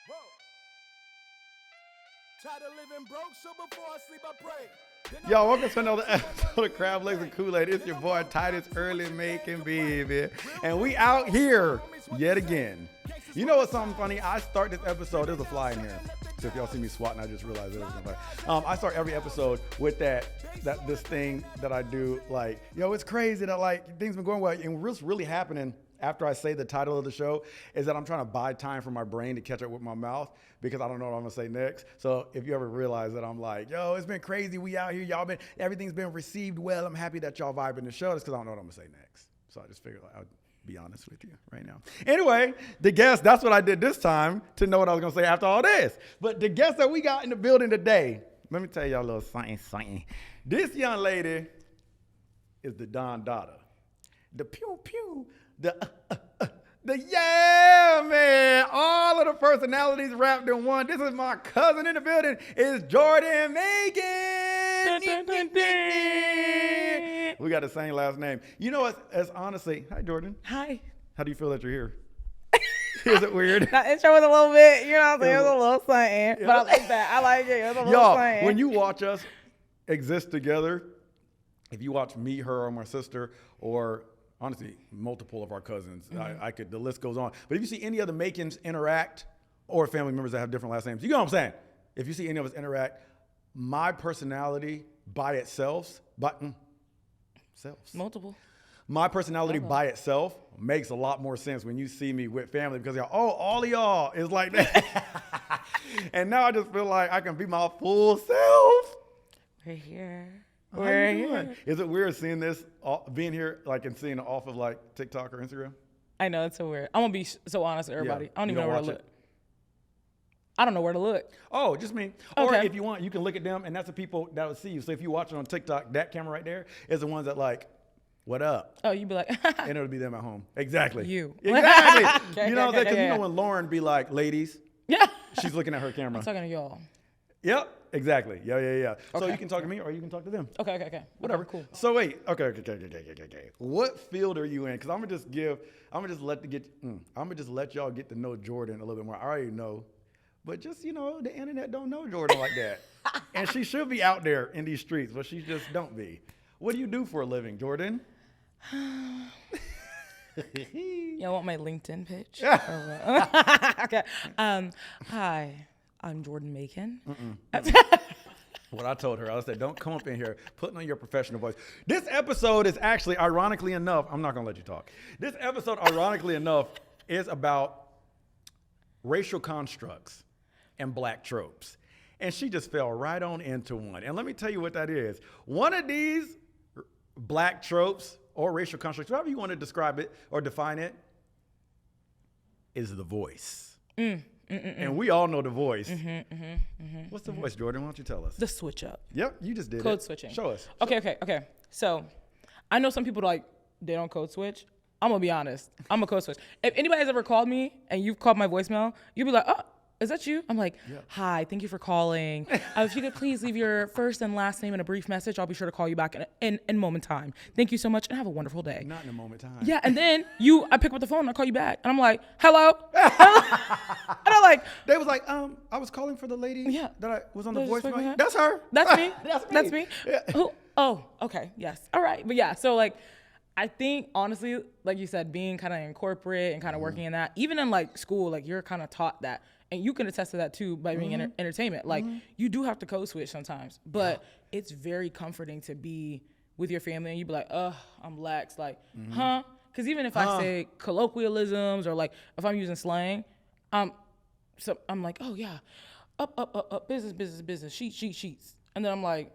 Whoa. Tired of living broke, so before I sleep, I pray. Y'all, welcome to another episode of Crab Legs and Kool-Aid. It's your boy Titus, early Makin, baby. And we out here yet again. You know what's something funny? I start this episode, there's a fly in here. So if y'all see me swatting, I just realized there was a fly. I start every episode with this thing that I do, like, it's crazy that like things been going well. And what's really happening after I say the title of the show is that I'm trying to buy time for my brain to catch up with my mouth because I don't know what I'm gonna say next. So if you ever realize that I'm like, it's been crazy, we out here, everything's been received well, I'm happy that y'all vibing the show, that's because I don't know what I'm gonna say next. So I just figured I'd be honest with you right now. Anyway, the guest, that's what I did this time to know what I was gonna say after all this. But the guest that we got in the building today, let me tell y'all a little something. This young lady is the Don Dada, the pew pew, the yeah, man. All of the personalities wrapped in one. This is my cousin in the building. It's Jordan Makin. We got the same last name. You know what? As honestly, hi, Jordan. Hi. How do you feel that you're here? Is it weird? That intro was a little bit, you know what I'm saying? It was a little something. But I like that. I like it. It was a little something. When you watch us exist together, if you watch me, her, or my sister, or honestly, multiple of our cousins. Mm-hmm. The list goes on. But if you see any of the Makins interact, or family members that have different last names, you know what I'm saying? If you see any of us interact, my personality by itself, multiple. My personality by itself makes a lot more sense when you see me with family because all of y'all is like that. And now I just feel like I can be my full self. We're here. We're here. Is it weird seeing this, being here, like, and seeing it off of like TikTok or Instagram? I know, it's so weird. I'm gonna be so honest with everybody. Yeah, I don't even know where to look. I don't know where to look. Oh, just me. Okay. Or if you want, you can look at them, and that's the people that will see you. So if you watch it on TikTok, that camera right there is the ones that like, what up? Oh, you'd be like, and it'll be them at home. Exactly. You. Exactly. Okay, you know what I'm saying? Because yeah. you know when Lauren be like, ladies, yeah, she's looking at her camera. I'm talking to y'all. Yep. Exactly. Yeah. Okay. So you can talk to me or you can talk to them. Okay. Whatever. Okay, cool. So wait. Okay. What field are you in? Because I'm gonna just let y'all get to know Jordan a little bit more. I already know, but just the internet don't know Jordan like that, and she should be out there in these streets, but she just don't be. What do you do for a living, Jordan? Y'all want my LinkedIn pitch? Okay. Hi. I'm Jordan Makin. What I told her, I said, don't come up in here putting on your professional voice. This episode is actually, ironically enough, I'm not going to let you talk. This episode, ironically enough, is about racial constructs and black tropes. And she just fell right on into one. And let me tell you what that is. One of these black tropes or racial constructs, however you want to describe it or define it, is the voice. And we all know the voice. What's the voice, Jordan? Why don't you tell us? The switch up. Yep, you just did Code switching. Show us. Okay. So I know some people they don't code switch. I'm going to be honest. I'm a code switch. If anybody's ever called me and you've called my voicemail, you'll be like, oh, is that you? I'm like, hi, thank you for calling. If you could please leave your first and last name in a brief message, I'll be sure to call you back in moment time. Thank you so much and have a wonderful day. Not in a moment time. Yeah, and then I pick up the phone and I call you back. And I'm like, hello? And I'm like. They was like, I was calling for the lady that I was on the voicemail. That's her. That's me. That's me. Yeah. Who? Oh, okay, yes. All right, but yeah, so like, I think honestly, like you said, being kind of in corporate and kind of working in that, even in like school, like you're kind of taught that. And you can attest to that too by being in entertainment. Like you do have to code switch sometimes, but it's very comforting to be with your family and you be like, I'm lax, like, huh? Because even if I say colloquialisms or like if I'm using slang, so I'm like, oh yeah, up, business, sheets. And then I'm like,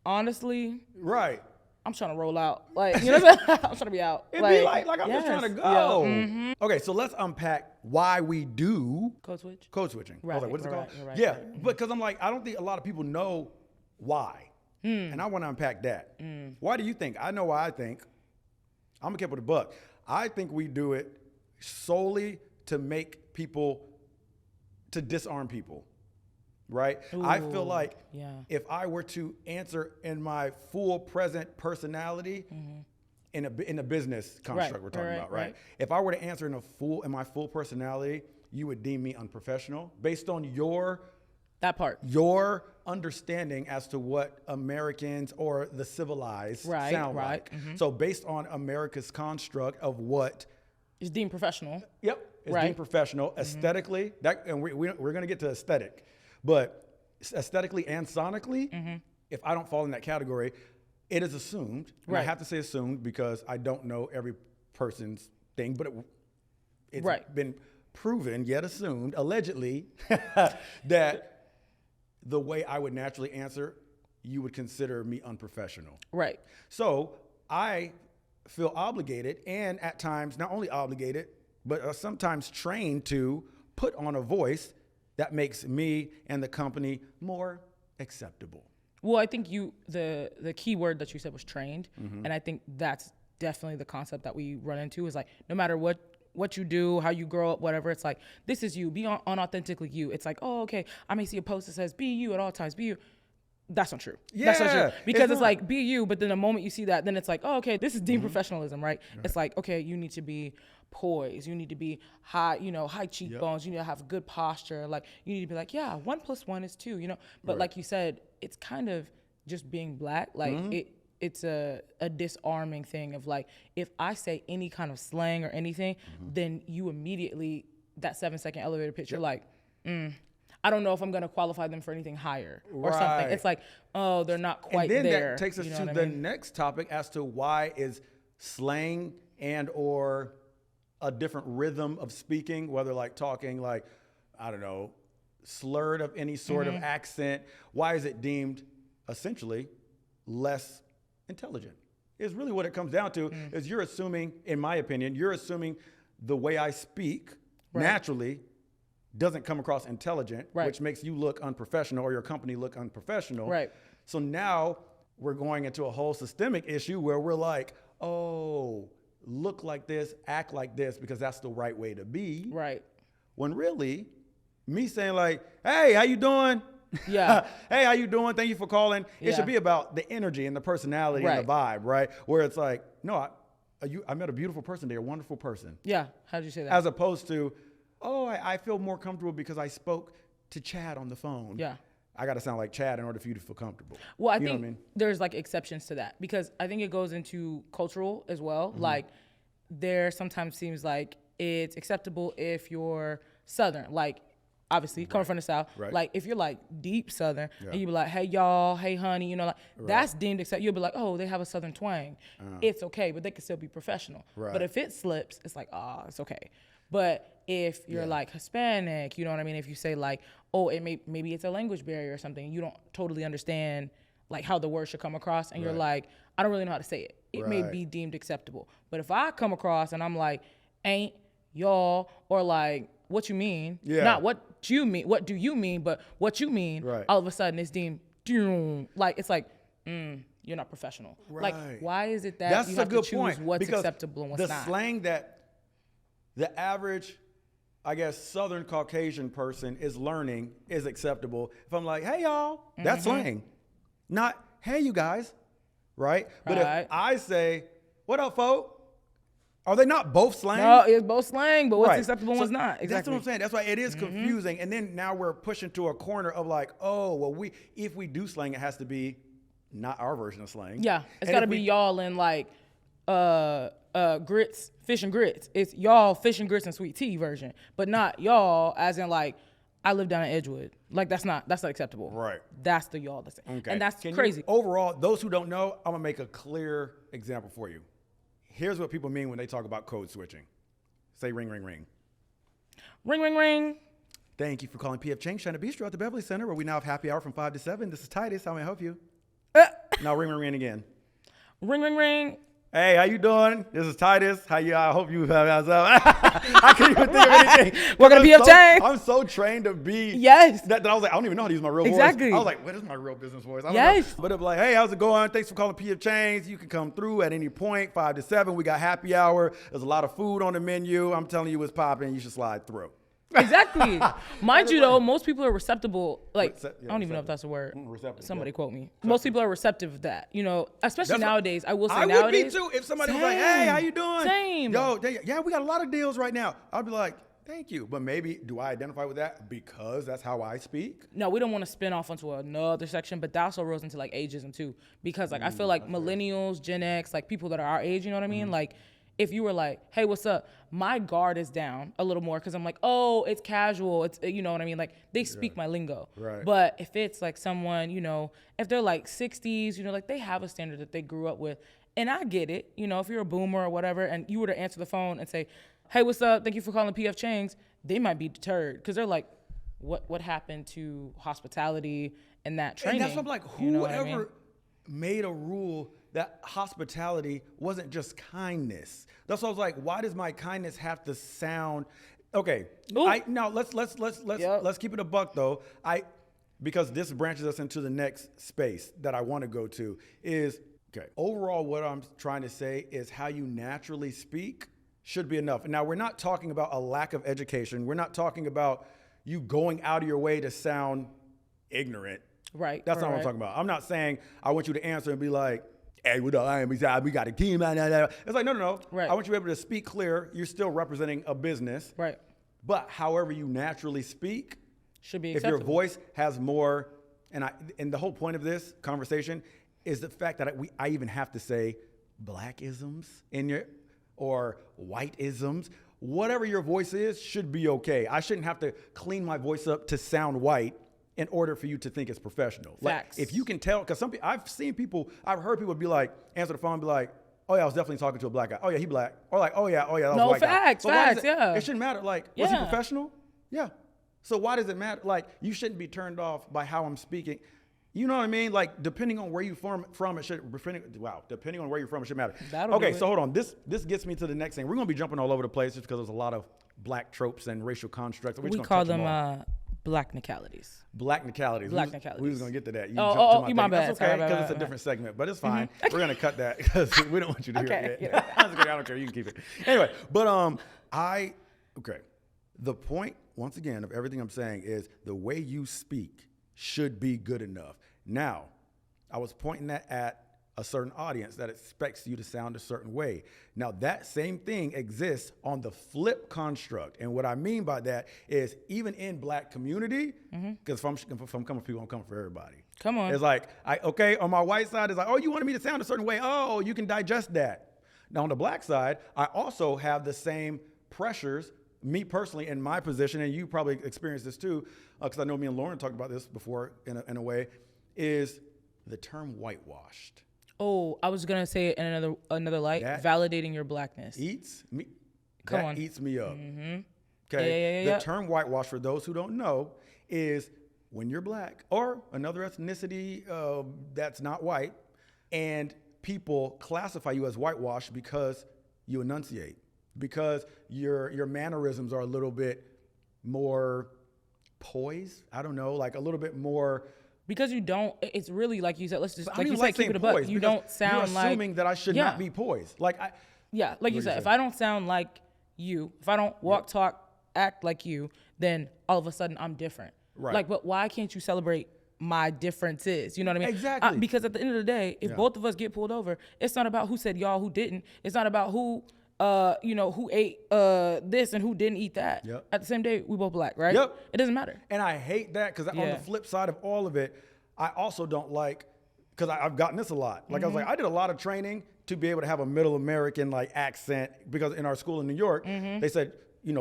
honestly, right. I'm trying to roll out. Like, you know what I'm saying? I'm trying to be out. It'd be like I'm just trying to go. Yeah. Okay, so let's unpack why we do code switch. Code switching. Right, I was like, what's it called? Right, yeah, because I'm like, I don't think a lot of people know why. And I want to unpack that. Why do you think? I know why I think. I'm going to keep with a buck. I think we do it solely to make people, to disarm people. Right? Ooh, I feel like if I were to answer in my full present personality, in a business construct we're talking about, right? If I were to answer in my full personality, you would deem me unprofessional based on your understanding as to what Americans or the civilized sound like. Mm-hmm. So based on America's construct of what is deemed professional. Yep, it's deemed professional aesthetically. And we're going to get to aesthetic, but aesthetically and sonically, if I don't fall in that category, it is assumed. And I have to say assumed because I don't know every person's thing, but it's been proven, yet assumed, allegedly, that the way I would naturally answer, you would consider me unprofessional. Right. So I feel obligated, and at times not only obligated, but sometimes trained to put on a voice that makes me and the company more acceptable. Well, I think the key word that you said was trained, and I think that's definitely the concept that we run into is like, no matter what you do, how you grow up, whatever, it's like, this is you, be unauthentically you. It's like, oh, okay, I may see a post that says, be you at all times, be you. That's not true. Yeah, that's not true. Because it's like, be you, but then the moment you see that, then it's like, oh, okay, this is deemed professionalism, right? It's like, okay, you need to be poised. You need to be high, high cheekbones. You need to have good posture. Like, you need to be like, yeah, 1 + 1 is 2, But like you said, it's kind of just being black. Like, it's a disarming thing of like, if I say any kind of slang or anything, then you immediately, that 7-second elevator pitch, you're like, I don't know if I'm going to qualify them for anything higher or something. It's like, oh, they're not quite there. And then that takes us to the next topic as to why is slang and or a different rhythm of speaking, whether like talking like, I don't know, slurred of any sort of accent, why is it deemed essentially less intelligent? Is really what it comes down to is you're assuming, in my opinion, the way I speak naturally doesn't come across intelligent, which makes you look unprofessional or your company look unprofessional. Right. So now we're going into a whole systemic issue where we're like, oh, look like this, act like this, because that's the right way to be. Right. When really, me saying like, hey, how you doing? Yeah. Hey, how you doing? Thank you for calling. It should be about the energy and the personality and the vibe, right? Where it's like, no, I met a beautiful person. They're a wonderful person. Yeah. How did you say that? As opposed to, oh, I feel more comfortable because I spoke to Chad on the phone. Yeah. I got to sound like Chad in order for you to feel comfortable. Well, I think there's like exceptions to that because I think it goes into cultural as well. Like there sometimes seems like it's acceptable if you're Southern, like obviously coming from the South. Right. Like if you're like deep Southern and you be like, hey y'all, hey honey, like that's deemed acceptable. You'll be like, oh, they have a Southern twang. It's okay, but they can still be professional. Right. But if it slips, it's like, it's okay. But if you're like Hispanic, you know what I mean? If you say like, oh, maybe it's a language barrier or something, you don't totally understand like how the word should come across, and you're like, I don't really know how to say it. It may be deemed acceptable. But if I come across and I'm like, ain't, y'all, or like, what you mean? Not what you mean, what do you mean, but what you mean, all of a sudden it's deemed, like, it's like, you're not professional. Like, why is it that you have to choose what's acceptable and what's not? The slang that the average, I guess, Southern Caucasian person is learning is acceptable. If I'm like, hey, y'all, that's slang. Not, hey, you guys, right? But if I say, what up, folk? Are they not both slang? No, it's both slang, but what's acceptable and what's not. Exactly. That's what I'm saying. That's why it is confusing. And then now we're pushing to a corner of like, oh, well, if we do slang, it has to be not our version of slang. Yeah, it's got to be y'all in like grits, fish and grits. It's y'all fish and grits and sweet tea version, but not y'all as in like I live down in Edgewood. Like that's not acceptable. Right. That's the y'all that's okay. And that's crazy. Overall, those who don't know, I'm gonna make a clear example for you. Here's what people mean when they talk about code switching. Say ring, ring, ring. Ring, ring, ring. Thank you for calling PF Chang's China Bistro at the Beverly Center, where we now have happy hour from 5 to 7. This is Titus. How may I help you? Now ring, ring, ring again. Ring, ring, ring. Hey, how you doing? This is Titus. I hope you have I can't even think of anything. Welcome to PF Chang's. I'm so trained to be. Yes. That I was like, I don't even know how to use my real voice. I was like, what is my real business voice? I don't know. But it'd be like, hey, how's it going? Thanks for calling PF Chang's. You can come through at any point, 5 to 7. We got happy hour. There's a lot of food on the menu. I'm telling you, it's popping. You should slide through. Exactly. Mind you, though, most people are receptible. Like, I don't even know if that's a word. Receptive. Somebody quote me. Most people are receptive of that. You know, especially That's nowadays. I will say I nowadays. would be too if somebody was like, "Hey, how you doing?" Same. Yo, yeah, we got a lot of deals right now. I'd be like, "Thank you," but maybe do I identify with that because that's how I speak? No, we don't want to spin off onto another section, but that also rolls into like ageism too, because like I feel like millennials, Gen X, like people that are our age, you know what I mean? Like if you were like, "Hey, what's up?" My guard is down a little more because I'm like, "Oh, it's casual." It's, you know what I mean? Like they speak my lingo. Right. But if it's like someone, you know, if they're like 60s, you know, like they have a standard that they grew up with. And I get it, you know, if you're a boomer or whatever, and you were to answer the phone and say, "Hey, what's up? Thank you for calling PF Chang's," they might be deterred because they're like, what happened to hospitality and that training? And that's what I'm like, You know whoever what I mean? made a rule that hospitality wasn't just kindness? That's what I was like, why does my kindness have to sound okay? Ooh. Now let's keep it a buck though. Because this branches us into the next space that I want to go to is okay. Overall, what I'm trying to say is how you naturally speak should be enough. Now, we're not talking about a lack of education. We're not talking about you going out of your way to sound ignorant. Right. That's not what I'm talking about. I'm not saying I want you to answer and be like, "Hey, what up? We got a team." It's like, no. Right. I want you to be able to speak clear. You're still representing a business. Right. But however you naturally speak, Should be if acceptable. your voice has more, and the whole point of this conversation is the fact that I even have to say blackisms or whiteisms. Whatever your voice is should be okay. I shouldn't have to clean my voice up to sound white in order for you to think it's professional. Facts. Like if you can tell, because I've heard people be like, answer the phone and be like, "Oh yeah, I was definitely talking to a black guy. Oh yeah, he black." Or like, "Oh yeah, that was a white guy." facts, So why does facts, yeah. It shouldn't matter. Like, was he Yeah. professional? Yeah. So why does it matter? Like, you shouldn't be turned off by how I'm speaking. You know what I mean? Like, depending on where you from, it should. Depending on where you're from, it should matter. That'll Okay, do so it. hold on. This gets me to the next thing. We're gonna be jumping all over the place just because there's a lot of black tropes and racial constructs. We're just We gonna call touch them all. them black nicalities. Black nicalities. Black We nicalities. was gonna get to that. You Oh, jumped oh, to you my thing. bad. That's okay Sorry, because bad, it's a bad, different segment, but it's fine. We're gonna cut that because we don't want you to hear Okay, it. yeah. I don't care. You can keep it. Anyway, but okay. The point once again of everything I'm saying is the way you speak should be good enough. Now, I was pointing that at a certain audience that expects you to sound a certain way. Now, that same thing exists on the flip construct. And what I mean by that is even in black community, because if I'm coming for people, I'm coming for everybody. Come on. It's like, on my white side, it's like, "Oh, you wanted me to sound a certain way. Oh, you can digest that." Now, on the black side, I also have the same pressures, me personally, in my position, and you probably experienced this too, because I know me and Lauren talked about this before in a way, is the term whitewashed. Oh, I was gonna say it in another light, That validating your blackness. Eats me. Come that on. eats me up. Mm-hmm. Okay. Yeah. The term whitewash, for those who don't know, is when you're black or another ethnicity that's not white, and people classify you as whitewashed because you enunciate, because your mannerisms are a little bit more poised. I don't know, like a little bit more. Because you don't, it's really like you said. Let's just I like don't you even said, keep saying it a buck. poised You because don't sound you're assuming that I should not be poised. Like like you What you said. say? If I don't sound like you, if I don't walk, talk, act like you, then all of a sudden I'm different. Right. Like, but why can't you celebrate my differences? You know what I mean? Exactly. Because at the end of the day, if both of us get pulled over, it's not about who said y'all, who didn't. It's not about who who ate this and who didn't eat that. Yep. At the same day, we both black, right? Yep. It doesn't matter. And I hate that because on Yeah. the flip side of all of it, I also don't like, because I've gotten this a lot. Like I was like, I did a lot of training to be able to have a middle American like accent, because in our school in New York, they said,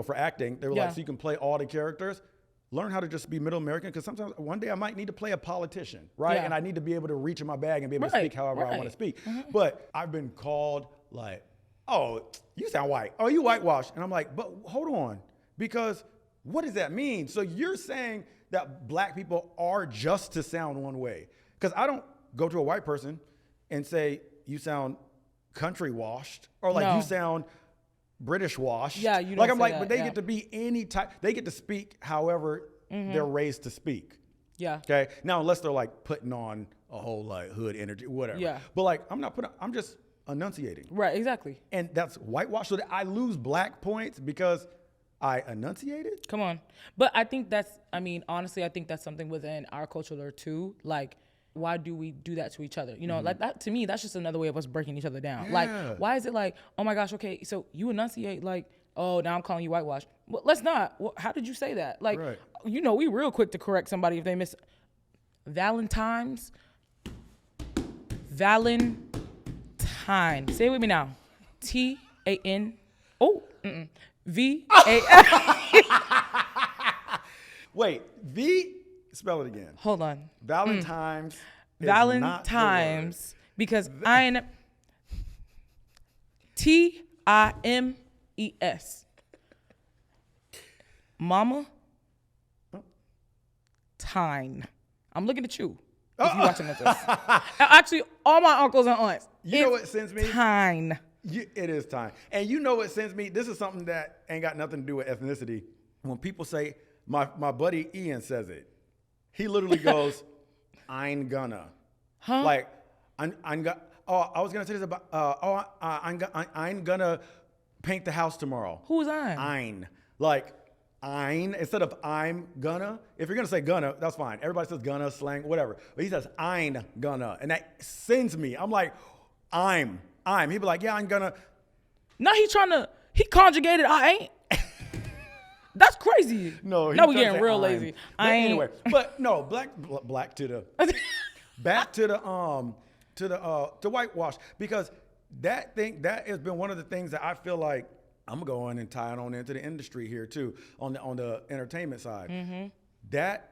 for acting, they were like, so you can play all the characters. Learn how to just be middle American, because sometimes one day I might need to play a politician, right? Yeah. And I need to be able to reach in my bag and be able to speak however I want to speak. But I've been called like, "Oh, you sound white. Oh, you whitewashed." And I'm like, but hold on, because what does that mean? So you're saying that black people are just to sound one way? Because I don't go to a white person and say, "You sound country washed," or like, No. "You sound British washed." Yeah, you don't like I'm say like, that, but they yeah. get to be any type. They get to speak however they're raised to speak. Yeah. Okay. Now, unless they're like putting on a whole like hood energy, whatever. Yeah. But like, I'm just enunciating, Right. Exactly. and that's whitewash. So that I lose black points because I enunciated? Come on. But I think honestly, I think that's something within our culture too. Like, why do we do that to each other? You know, like that to me, that's just another way of us breaking each other down. Yeah. Like, why is it like, oh my gosh, okay, so you enunciate like, oh, now I'm calling you whitewashed. Well, let's not. Well, how did you say that? Like, right. You know, we real quick to correct somebody if they miss Valentine's. Valentine. Say it with me now. T-A-N. Oh, V-A-L. Wait, spell it again. Hold on. Valentine's. Valentine's. Because Times. Mama. Time. I'm looking at you. If you watching this. Actually, all my uncles and aunts. You know what sends me? Time. It is time. And you know what sends me? This is something that ain't got nothing to do with ethnicity. When people say, my buddy Ian says it. He literally goes, "I'm gonna." Huh? Like, I was gonna say this about. I'm gonna paint the house tomorrow. Who's I? Ein. Like, ein instead of I'm gonna. If you're gonna say gonna, that's fine. Everybody says gonna, slang, whatever. But he says I'm gonna, and that sends me. I'm like, I'm. He'd be like, yeah, I'm gonna. No, he conjugated I ain't. That's crazy. No, we getting real lazy. But anyway, but no, black to the back to the whitewash, because that has been one of the things that I feel like I'm gonna go on and tie it on into the industry here too, on the entertainment side. Mm-hmm. That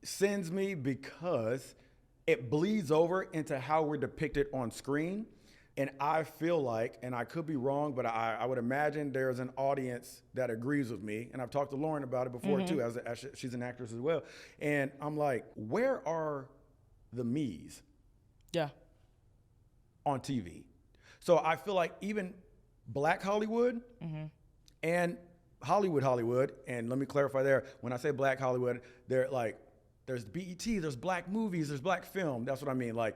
sends me because it bleeds over into how we're depicted on screen. And I feel like, and I could be wrong, but I would imagine there's an audience that agrees with me. And I've talked to Lauren about it before too, as she's an actress as well. And I'm like, where are the me's? Yeah. On TV. So I feel like even Black Hollywood and Hollywood, and let me clarify there, when I say Black Hollywood, they're like, there's BET, there's Black movies, there's Black film. That's what I mean. Like,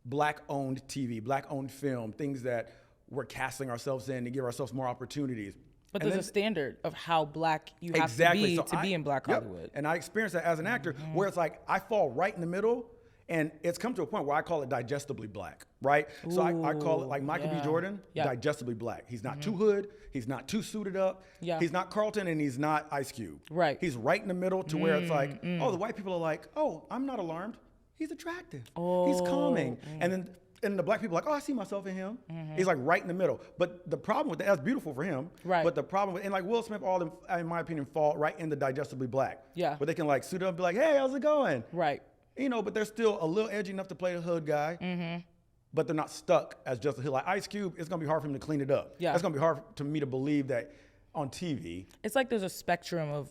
Black-owned TV, Black-owned film, things that we're casting ourselves in to give ourselves more opportunities. But there's a standard of how Black you have to be in Black Hollywood. And I experienced that as an actor, where it's like I fall right in the middle, and it's come to a point where I call it digestibly Black, right? Ooh, so I call it like Michael B. Jordan, digestibly Black. He's not too hood, he's not too suited up, he's not Carlton, and he's not Ice Cube. Right. He's right in the middle to where it's like, oh, the white people are like, oh, I'm not alarmed. He's attractive. He's calming. And the Black people are like, oh, I see myself in him. He's like right in the middle. But the problem with that's beautiful for him. Right. But the problem with, and like Will Smith, all them, in my opinion, fall right in the digestibly Black. Yeah. Where they can like suit up and be like, hey, how's it going? Right. You know, but they're still a little edgy enough to play the hood guy. But they're not stuck as just a hood. Like Ice Cube, it's going to be hard for him to clean it up. Yeah. It's going to be hard to me to believe that on TV. It's like there's a spectrum of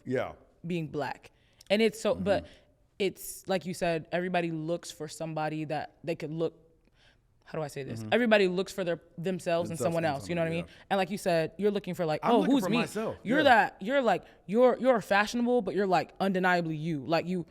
being Black. And it's so, but it's like you said, everybody looks for somebody that they could look. How do I say this? Everybody looks for themselves and someone else. You know what I mean? And like you said, you're looking for like, I'm who's for me? myself. You're that. You're like you're fashionable, but you're like undeniably you. Like you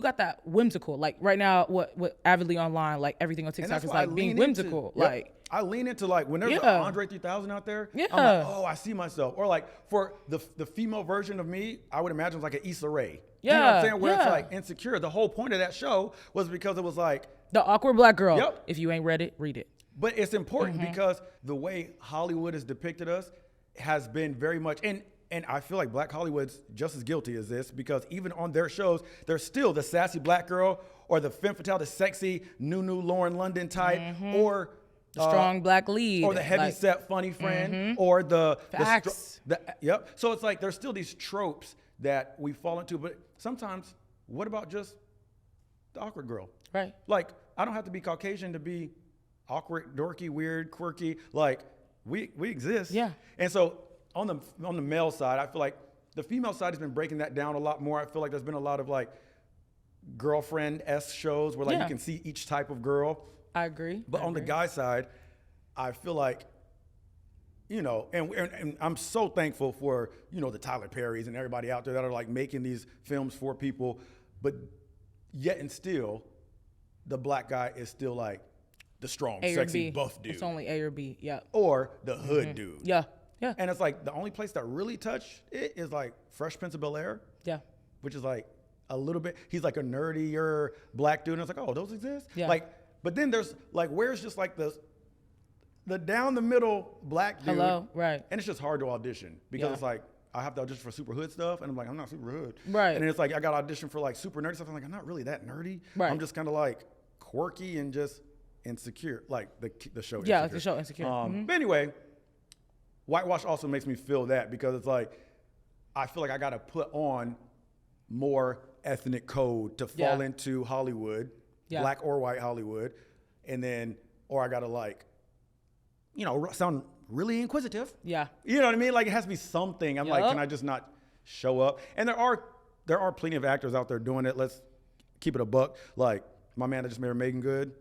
got that whimsical. Like right now, what avidly online, like everything on TikTok is like being whimsical. Like I lean into like when there's an Andre 3000 out there. Yeah. I'm like, oh, I see myself. Or like for the female version of me, I would imagine like an Issa Rae. You know what I'm saying? Where it's like insecure. The whole point of that show was because it was like the awkward Black girl. Yep. If you ain't read it, read it. But it's important because the way Hollywood has depicted us has been very much, and I feel like Black Hollywood's just as guilty as this, because even on their shows, there's still the sassy Black girl or the femme fatale, the sexy new Lauren London type, or the strong Black lead, or the heavy set funny friend, or the facts. So it's like there's still these tropes that we fall into, but sometimes what about just the awkward girl? Right. Like I don't have to be Caucasian to be awkward, dorky, weird, quirky. Like we exist. Yeah. And so on the male side, I feel like the female side has been breaking that down a lot more. I feel like there's been a lot of like girlfriend-esque shows where like you can see each type of girl. I agree. But on the guy side, I feel like, you know, and I'm so thankful for, you know, the Tyler Perrys and everybody out there that are like making these films for people, but yet and still, the Black guy is still like the strong, sexy, buff dude. It's only A or B, yeah. Or the hood dude. Yeah. Yeah. And it's like the only place that really touched it is like Fresh Prince of Bel-Air. Yeah. Which is like a little bit, he's like a nerdier black dude. And it's like, oh, those exist? Yeah. Like, but then there's like, where's just like the down the middle black dude. Hello, right. And it's just hard to audition because it's like, I have to audition for super hood stuff. And I'm like, I'm not super hood. Right. And then it's like, I got to audition for like super nerdy stuff. I'm like, I'm not really that nerdy. Right. I'm just kind of like quirky and just insecure. Like the show. Yeah, Insecure. like the show Insecure. But anyway, whitewash also makes me feel that because it's like, I feel like I got to put on more ethnic code to fall into Hollywood, black or white Hollywood. And then, or I got to like, you know, sound really inquisitive. Yeah. You know what I mean? Like it has to be something. I'm like, can I just not show up? And there are plenty of actors out there doing it. Let's keep it a buck. Like my man that just married Megan Good.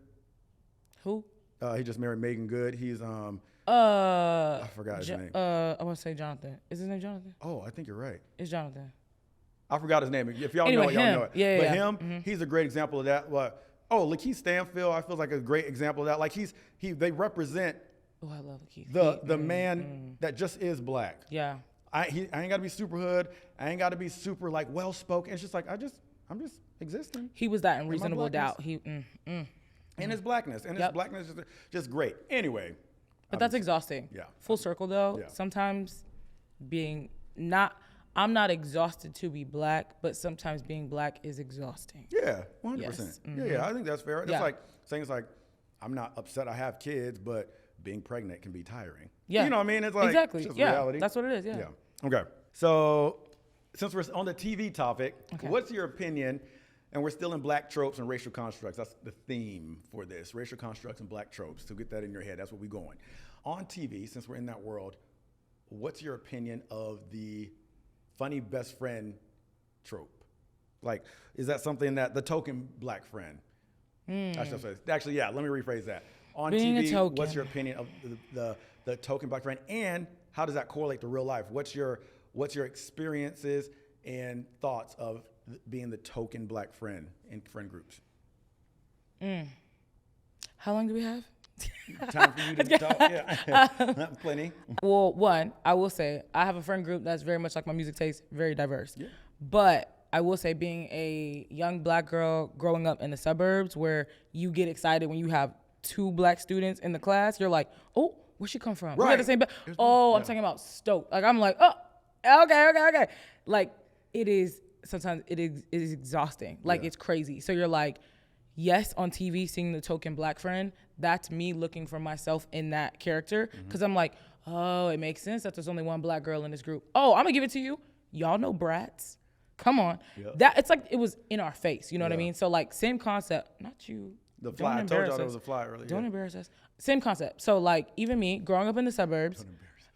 Who? He just married Megan Good. He's I forgot his name. I want to say Jonathan. Is his name Jonathan? Oh, I think you're right. It's Jonathan. I forgot his name. If y'all Anyway, know it, y'all know it. Yeah, but yeah. him, he's a great example of that. But Lakeith Stanfield, I feel like a great example of that. Like they represent Oh, I love Keith. the man that just is black. Yeah. I ain't got to be super hood. I ain't got to be super like well spoken. It's just like I'm just existing. He was that in Reasonable Doubt. And his blackness, and his blackness is just great. Anyway, but that's exhausting. Yeah. Full circle though. Yeah. Sometimes I'm not exhausted to be black, but sometimes being black is exhausting. Yeah, 100%. Yes. Yeah, I think that's fair. It's Yeah. like saying it's like I'm not upset I have kids, but being pregnant can be tiring. Yeah. You know what I mean? It's like exactly. it's just Yeah. reality. That's what it is. Yeah. Yeah. Okay. So since we're on the TV topic, what's your opinion? And we're still in black tropes and racial constructs. That's the theme for this, racial constructs and black tropes. So get that in your head. That's what we're going. On TV, since we're in that world, what's your opinion of the funny best friend trope? Like, is that something that the token black friend? Actually, yeah, let me rephrase that. On Being a TV, token. what's your opinion of the token black friend, and how does that correlate to real life? What's your experiences and thoughts of being the token black friend in friend groups? How long do we have? Time for you to talk. Yeah, plenty. Well, one, I will say I have a friend group that's very much like my music taste, very diverse. Yeah. But I will say, being a young black girl growing up in the suburbs, where you get excited when you have 2 black students in the class, you're like, oh, where'd she come from? Right. We got the same I'm talking about Stoke. Like, I'm like, oh, okay. Like, sometimes it is exhausting. Like, it's crazy. So you're like, yes, on TV, seeing the token black friend, that's me looking for myself in that character. Because I'm like, oh, it makes sense that there's only one black girl in this group. Oh, I'm going to give it to you. Y'all know brats. Come on. Yep. It's like it was in our face. You know what I mean? So, like, same concept. Not you. The fly. I told y'all there was a fly earlier. Don't embarrass us. Same concept. So, like, even me, growing up in the suburbs,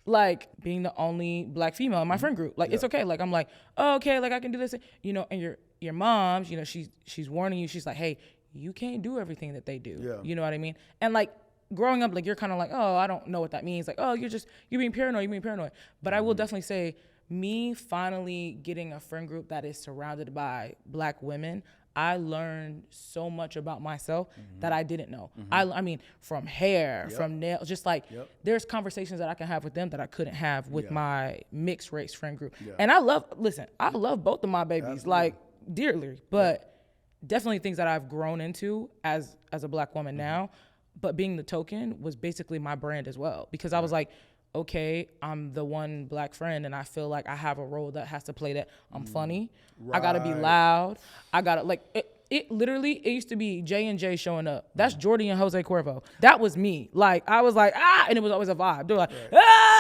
like, being the only black female in my friend group. Like, it's okay. Like, I'm like, oh, okay, like, I can do this. You know, and your mom's, you know, she's warning you. She's like, hey, you can't do everything that they do. Yeah. You know what I mean? And, like, growing up, like, you're kind of like, oh, I don't know what that means. Like, oh, you're being paranoid. But I will definitely say, me finally getting a friend group that is surrounded by black women, I learned so much about myself that I didn't know. I mean, from hair, from nails, just like there's conversations that I can have with them that I couldn't have with my mixed race friend group. Yeah. And I love both of my babies, like, dearly, but definitely things that I've grown into as a black woman now. But being the token was basically my brand as well, because I was like, okay, I'm the one black friend, and I feel like I have a role that has to play that. I'm funny. Right. I gotta be loud. I gotta, like, it literally, it used to be J&J showing up. That's Jordy and Jose Cuervo. That was me. Like, I was like, and it was always a vibe. They were like,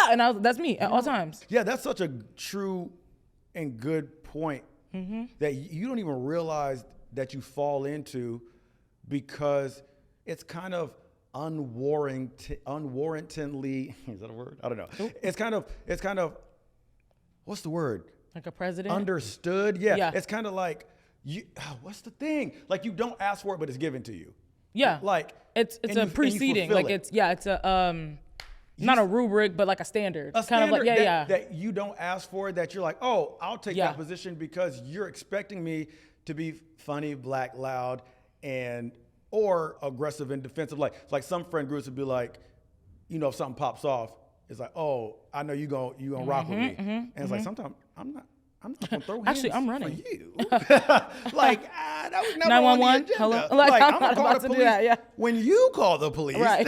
and that's me at all times. Yeah, that's such a true and good point that you don't even realize that you fall into, because it's kind of unwarrantedly, is that a word? I don't know. Nope. It's kind of, what's the word? Like a president? Understood. Yeah. It's kind of like, what's the thing? Like, you don't ask for it, but it's given to you. Yeah. Like, it's a preceding. Like, it's a, not a rubric, but like a standard. A standard kind of like, that you don't ask for, that you're like, oh, I'll take that position because you're expecting me to be funny, black, loud, or aggressive and defensive. Like some friend groups would be like, you know, if something pops off, it's like, oh, I know you gonna rock with me, and it's like sometimes I'm not gonna throw hands Actually, I'm running. for you. Like that was never 911? on the agenda. Hello? Like I'm I'm gonna not call about the to do police that, yeah. when you call the police. Right.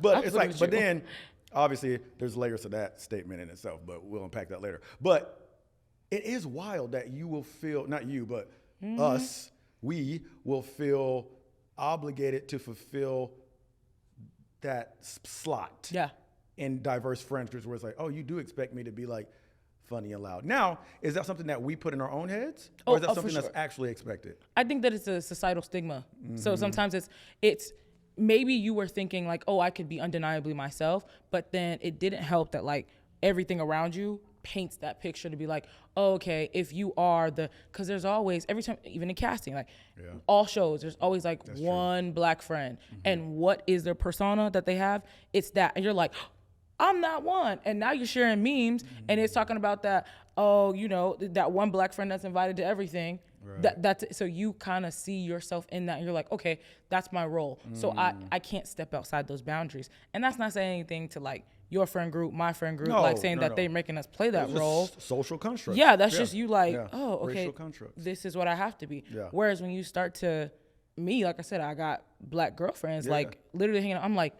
But it's like, Absolutely but true. then obviously there's layers to that statement in itself. But we'll unpack that later. But it is wild that you will feel, not you, but us, we will feel obligated to fulfill that slot Yeah. in diverse friend groups where it's like, oh, you do expect me to be like funny and loud. Now, is that something that we put in our own heads? Or is that for something that's sure. actually expected? I think that it's a societal stigma. So sometimes it's maybe you were thinking like, oh, I could be undeniably myself, but then it didn't help that like everything around you paints that picture to be like, oh, okay, if you are because there's always, every time, even in casting, like all shows, there's always like one black friend. And what is their persona that they have? It's that. And you're like, I'm not one. And now you're sharing memes and it's talking about that, oh, you know, that one black friend that's invited to everything. Right. So you kind of see yourself in that and you're like, okay, that's my role. So I can't step outside those boundaries. And that's not saying anything to like your friend group, my friend group, like saying that they're making us play that role. Social construct. Yeah, that's just you like, oh, okay, racial constructs. this is what I have to be. Yeah. Whereas when you start to, me, like I said, I got black girlfriends, like literally hanging out. I'm like,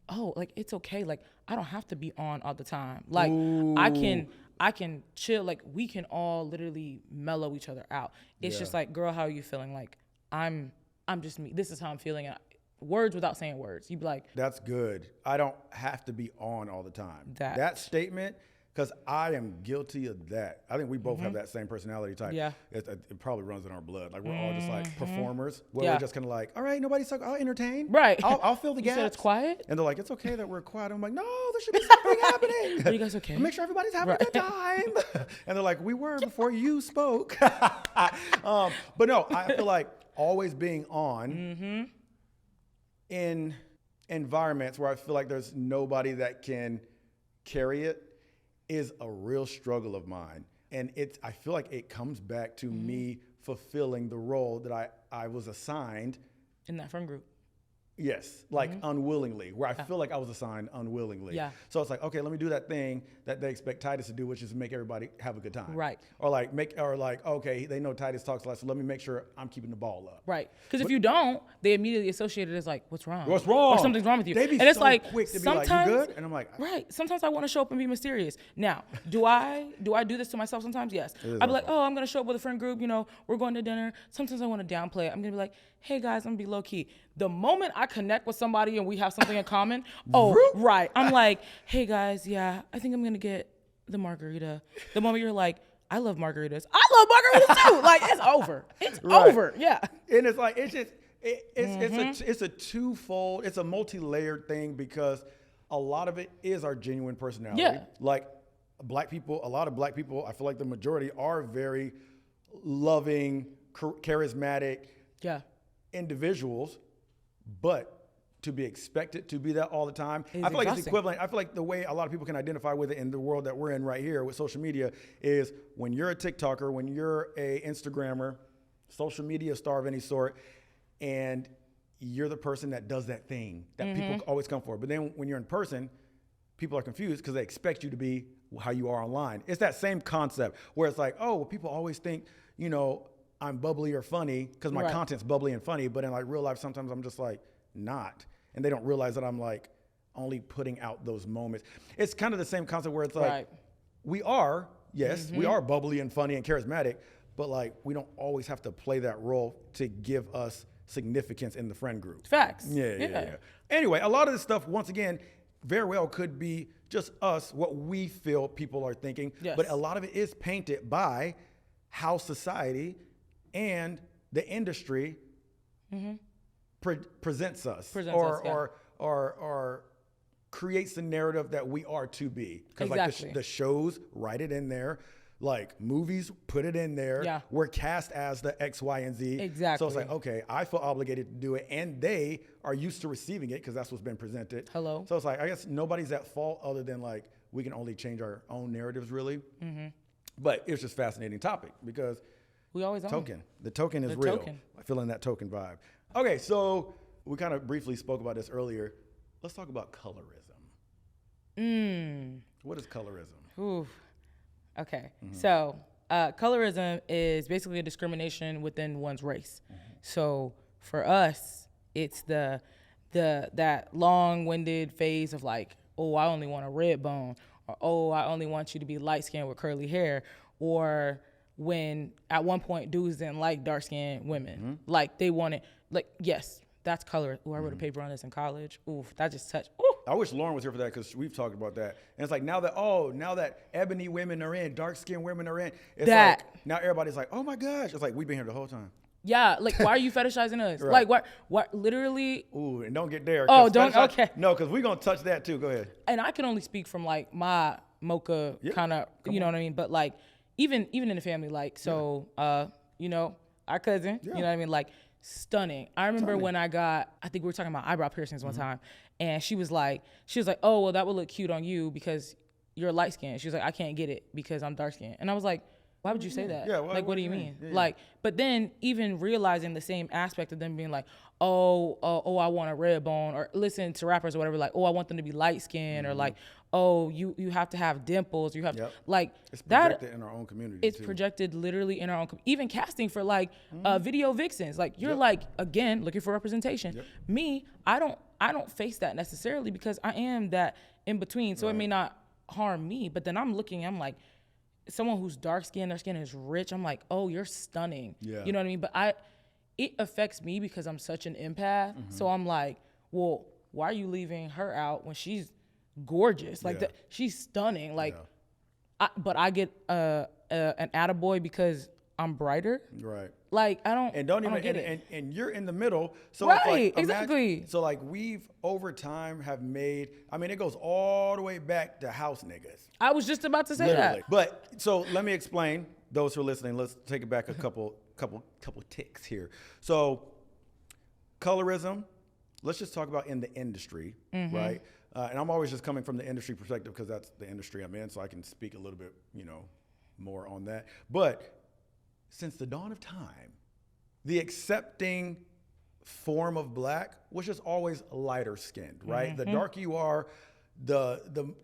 oh, like it's okay. Like I don't have to be on all the time. Like I can chill. Like we can all literally mellow each other out. It's just like, girl, how are you feeling? Like I'm just me. This is how I'm feeling. And words without saying words. You'd be like, that's good. I don't have to be on all the time. That statement, because I am guilty of that. I think we both have that same personality type. Yeah. It probably runs in our blood. Like we're all just like performers where we're just kind of like, all right, nobody's talking, I'll entertain. Right. I'll fill the you gaps. said it's quiet? And they're like, it's okay that we're quiet. I'm like, no, there should be something happening. Are you guys okay? Make sure everybody's having a good time. And they're like, we were before you spoke. But no, I feel like always being on in environments where I feel like there's nobody that can carry it is a real struggle of mine. And I feel like it comes back to me fulfilling the role that I was assigned. In that friend group. Yes, like unwillingly, where I feel like I was assigned unwillingly. Yeah. So it's like, okay, let me do that thing that they expect Titus to do, which is make everybody have a good time. Right. Or like okay, they know Titus talks a lot, so let me make sure I'm keeping the ball up. Right. Because if you don't, they immediately associate it as like, what's wrong? What's wrong? Or something's wrong with you. They be and it's so like, quick to be sometimes, like, you good? And I'm like, right. Sometimes I want to show up and be mysterious. Now, do I do this to myself sometimes? Yes. I'd be like, oh, I'm going to show up with a friend group. You know, we're going to dinner. Sometimes I want to downplay it. I'm going to be like, hey guys, I'm going to be low key. The moment I connect with somebody and we have something in common, right. I'm like, hey guys, yeah, I think I'm going to get the margarita. The moment you're like, I love margaritas. I love margaritas too. Like, it's over. It's over. Yeah. And it's like, it's a twofold, it's a multi-layered thing because a lot of it is our genuine personality. Yeah. Like a lot of black people, I feel like the majority are very loving, charismatic individuals, but to be expected to be that all the time. I feel like it's equivalent. I feel like the way a lot of people can identify with it in the world that we're in right here with social media is when you're a TikToker, when you're a Instagrammer, social media star of any sort, and you're the person that does that thing that people always come for. But then when you're in person, people are confused because they expect you to be how you are online. It's that same concept where it's like, oh, well, people always think, you know, I'm bubbly or funny because my content's bubbly and funny, but in like real life, sometimes I'm just like not. And they don't realize that I'm like only putting out those moments. It's kind of the same concept where it's like, we are bubbly and funny and charismatic, but like we don't always have to play that role to give us significance in the friend group. Facts. Yeah. Anyway, a lot of this stuff, once again, very well could be just us, what we feel people are thinking, but a lot of it is painted by how society and the industry presents us or creates the narrative that we are to be. Because like the shows write it in there, like movies put it in there. Yeah. We're cast as the X, Y, and Z. Exactly. So it's like, okay, I feel obligated to do it, and they are used to receiving it because that's what's been presented. Hello. So it's like, I guess nobody's at fault other than like we can only change our own narratives really. But it's just a fascinating topic because we always own the token is real. I feel in that token vibe. Okay, so we kind of briefly spoke about this earlier. Let's talk about colorism. What is colorism? Ooh. Okay. So colorism is basically a discrimination within one's race. So for us, it's that long-winded phase of like, oh, I only want a red bone, or oh, I only want you to be light-skinned with curly hair, or when at one point dudes didn't like dark-skinned women, like they wanted, like, yes, that's color. Ooh, I wrote a paper on this in college. Ooh, that just touched. Ooh. I wish Lauren was here for that because we've talked about that. And it's like now that ebony women are in, dark-skinned women are in, it's like now everybody's like, oh my gosh. It's like we've been here the whole time. Yeah, like why are you fetishizing us? Right. Like what literally. Ooh, and don't get there. Oh, don't, okay. No, because we're going to touch that too. Go ahead. And I can only speak from like my mocha kind of, you know what I mean? But like even in the family, like, so, you know, our cousin, you know what I mean? Like stunning. I remember when I think we were talking about eyebrow piercings one time, and she was like, oh, well, that would look cute on you because you're light skinned. She was like, I can't get it because I'm dark skinned. And I was like, why would you say that? Yeah, like, what do you mean? Yeah. Like, but then even realizing the same aspect of them being like, oh, I want a red bone, or listen to rappers or whatever, like, oh, I want them to be light skinned, or like, oh, you have to have dimples, you have to, like, it's projected in our own community. It's projected literally in our own, even casting for like video vixens, like you're like, again, looking for representation. Me, I don't face that necessarily because I am that in between, so it may not harm me, but then I'm like, someone who's dark skinned, their skin is rich, I'm like, oh, you're stunning. Yeah. You know what I mean? But it affects me because I'm such an empath. So I'm like, well, why are you leaving her out when she's gorgeous? Like she's stunning. Like, but I get an attaboy because I'm brighter. Right. Like I don't get it. And you're in the middle. So right, it's like, exactly. So like we've over time have made, I mean, it goes all the way back to house niggas. I was just about to say that. But so let me explain, those who are listening, let's take it back a couple ticks here. So colorism, let's just talk about in the industry, right? And I'm always just coming from the industry perspective because that's the industry I'm in, so I can speak a little bit, more on that. But since the dawn of time, the accepting form of black was just always lighter skinned, right? The darker you are, the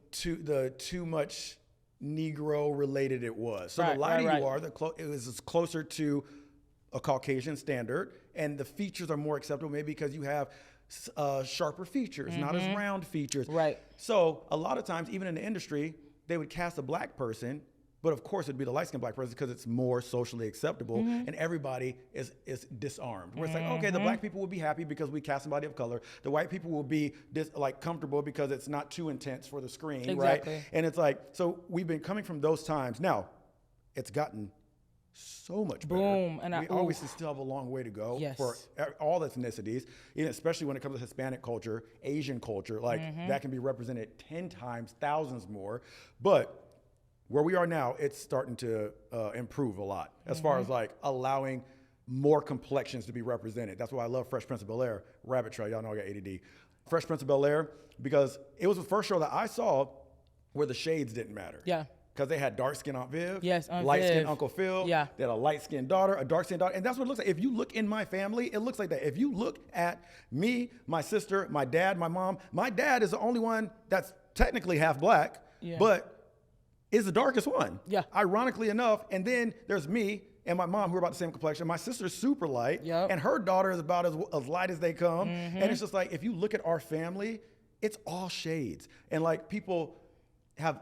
too much Negro related it was. So the lighter you are, it was closer to a Caucasian standard, and the features are more acceptable maybe because you have sharper features, not as round features. Right. So a lot of times, even in the industry, they would cast a black person, but of course it'd be the light-skinned black person because it's more socially acceptable, and everybody is disarmed. Where it's like, okay, the black people will be happy because we cast somebody of color. The white people will be comfortable because it's not too intense for the screen, right? And it's like, so we've been coming from those times. Now, it's gotten so much better. And we obviously still have a long way to go for all ethnicities, especially when it comes to Hispanic culture, Asian culture, like that can be represented 10 times, thousands more. But where we are now, it's starting to improve a lot as far as like allowing more complexions to be represented. That's why I love Fresh Prince of Bel-Air, Rabbit Trail. Y'all know I got ADD. Fresh Prince of Bel-Air, because it was the first show that I saw where the shades didn't matter. Yeah. Because they had dark-skinned Aunt Viv, light-skinned Uncle Phil, they had a light-skinned daughter, a dark-skinned daughter, and that's what it looks like. If you look in my family, it looks like that. If you look at me, my sister, my dad, my mom, my dad is the only one that's technically half black, but is the darkest one. Yeah. Ironically enough, and then there's me and my mom who are about the same complexion. My sister's super light, and her daughter is about as light as they come. And it's just like, if you look at our family, it's all shades. And like people have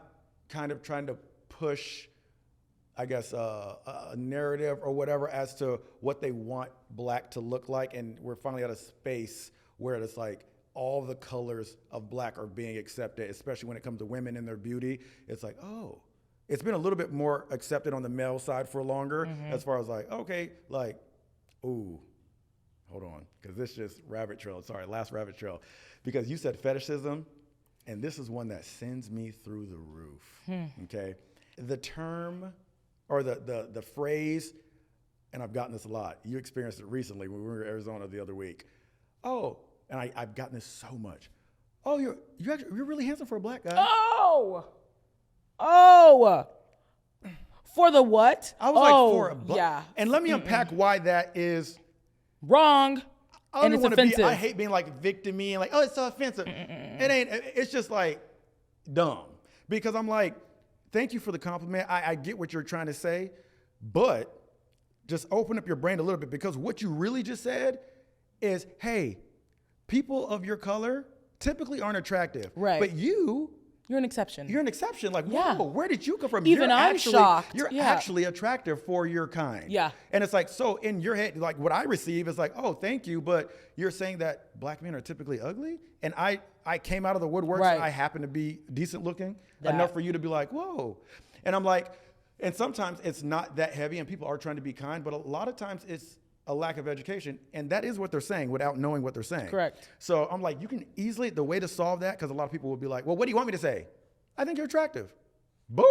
kind of trying to push, I guess, a narrative or whatever as to what they want black to look like. And we're finally at a space where it's like all the colors of black are being accepted, especially when it comes to women and their beauty. It's like, oh, it's been a little bit more accepted on the male side for longer, as far as like, okay, like, ooh, hold on, because this just last rabbit trail, because you said fetishism, and this is one that sends me through the roof, okay? The term, or the phrase, and I've gotten this a lot. You experienced it recently when we were in Arizona the other week. Oh, and I've gotten this so much. Oh, you're really handsome for a black guy. Oh, for the what? I was like, for a black. Yeah. And let me unpack why that is wrong. And it's offensive. I hate being like victim-y and like, oh, it's so offensive. It ain't. It's just like, dumb because I'm like, thank you for the compliment. I get what you're trying to say, but just open up your brain a little bit because what you really just said is, hey, people of your color typically aren't attractive. Right. But you're an exception. You're an exception. Like, Yeah. whoa, where did you come from? Even I'm shocked. You're Yeah. actually attractive for your kind. Yeah. And it's like, so in your head, like what I receive is like, oh, thank you. But you're saying that black men are typically ugly? And I came out of the woodwork, Right. so I happen to be decent looking That. enough for you to be like, whoa. And I'm like, and sometimes it's not that heavy and people are trying to be kind, but a lot of times it's a lack of education. And that is what they're saying without knowing what they're saying. Correct. So I'm like, you can easily, the way to solve that, because a lot of people will be like, well, what do you want me to say? I think you're attractive. Boop.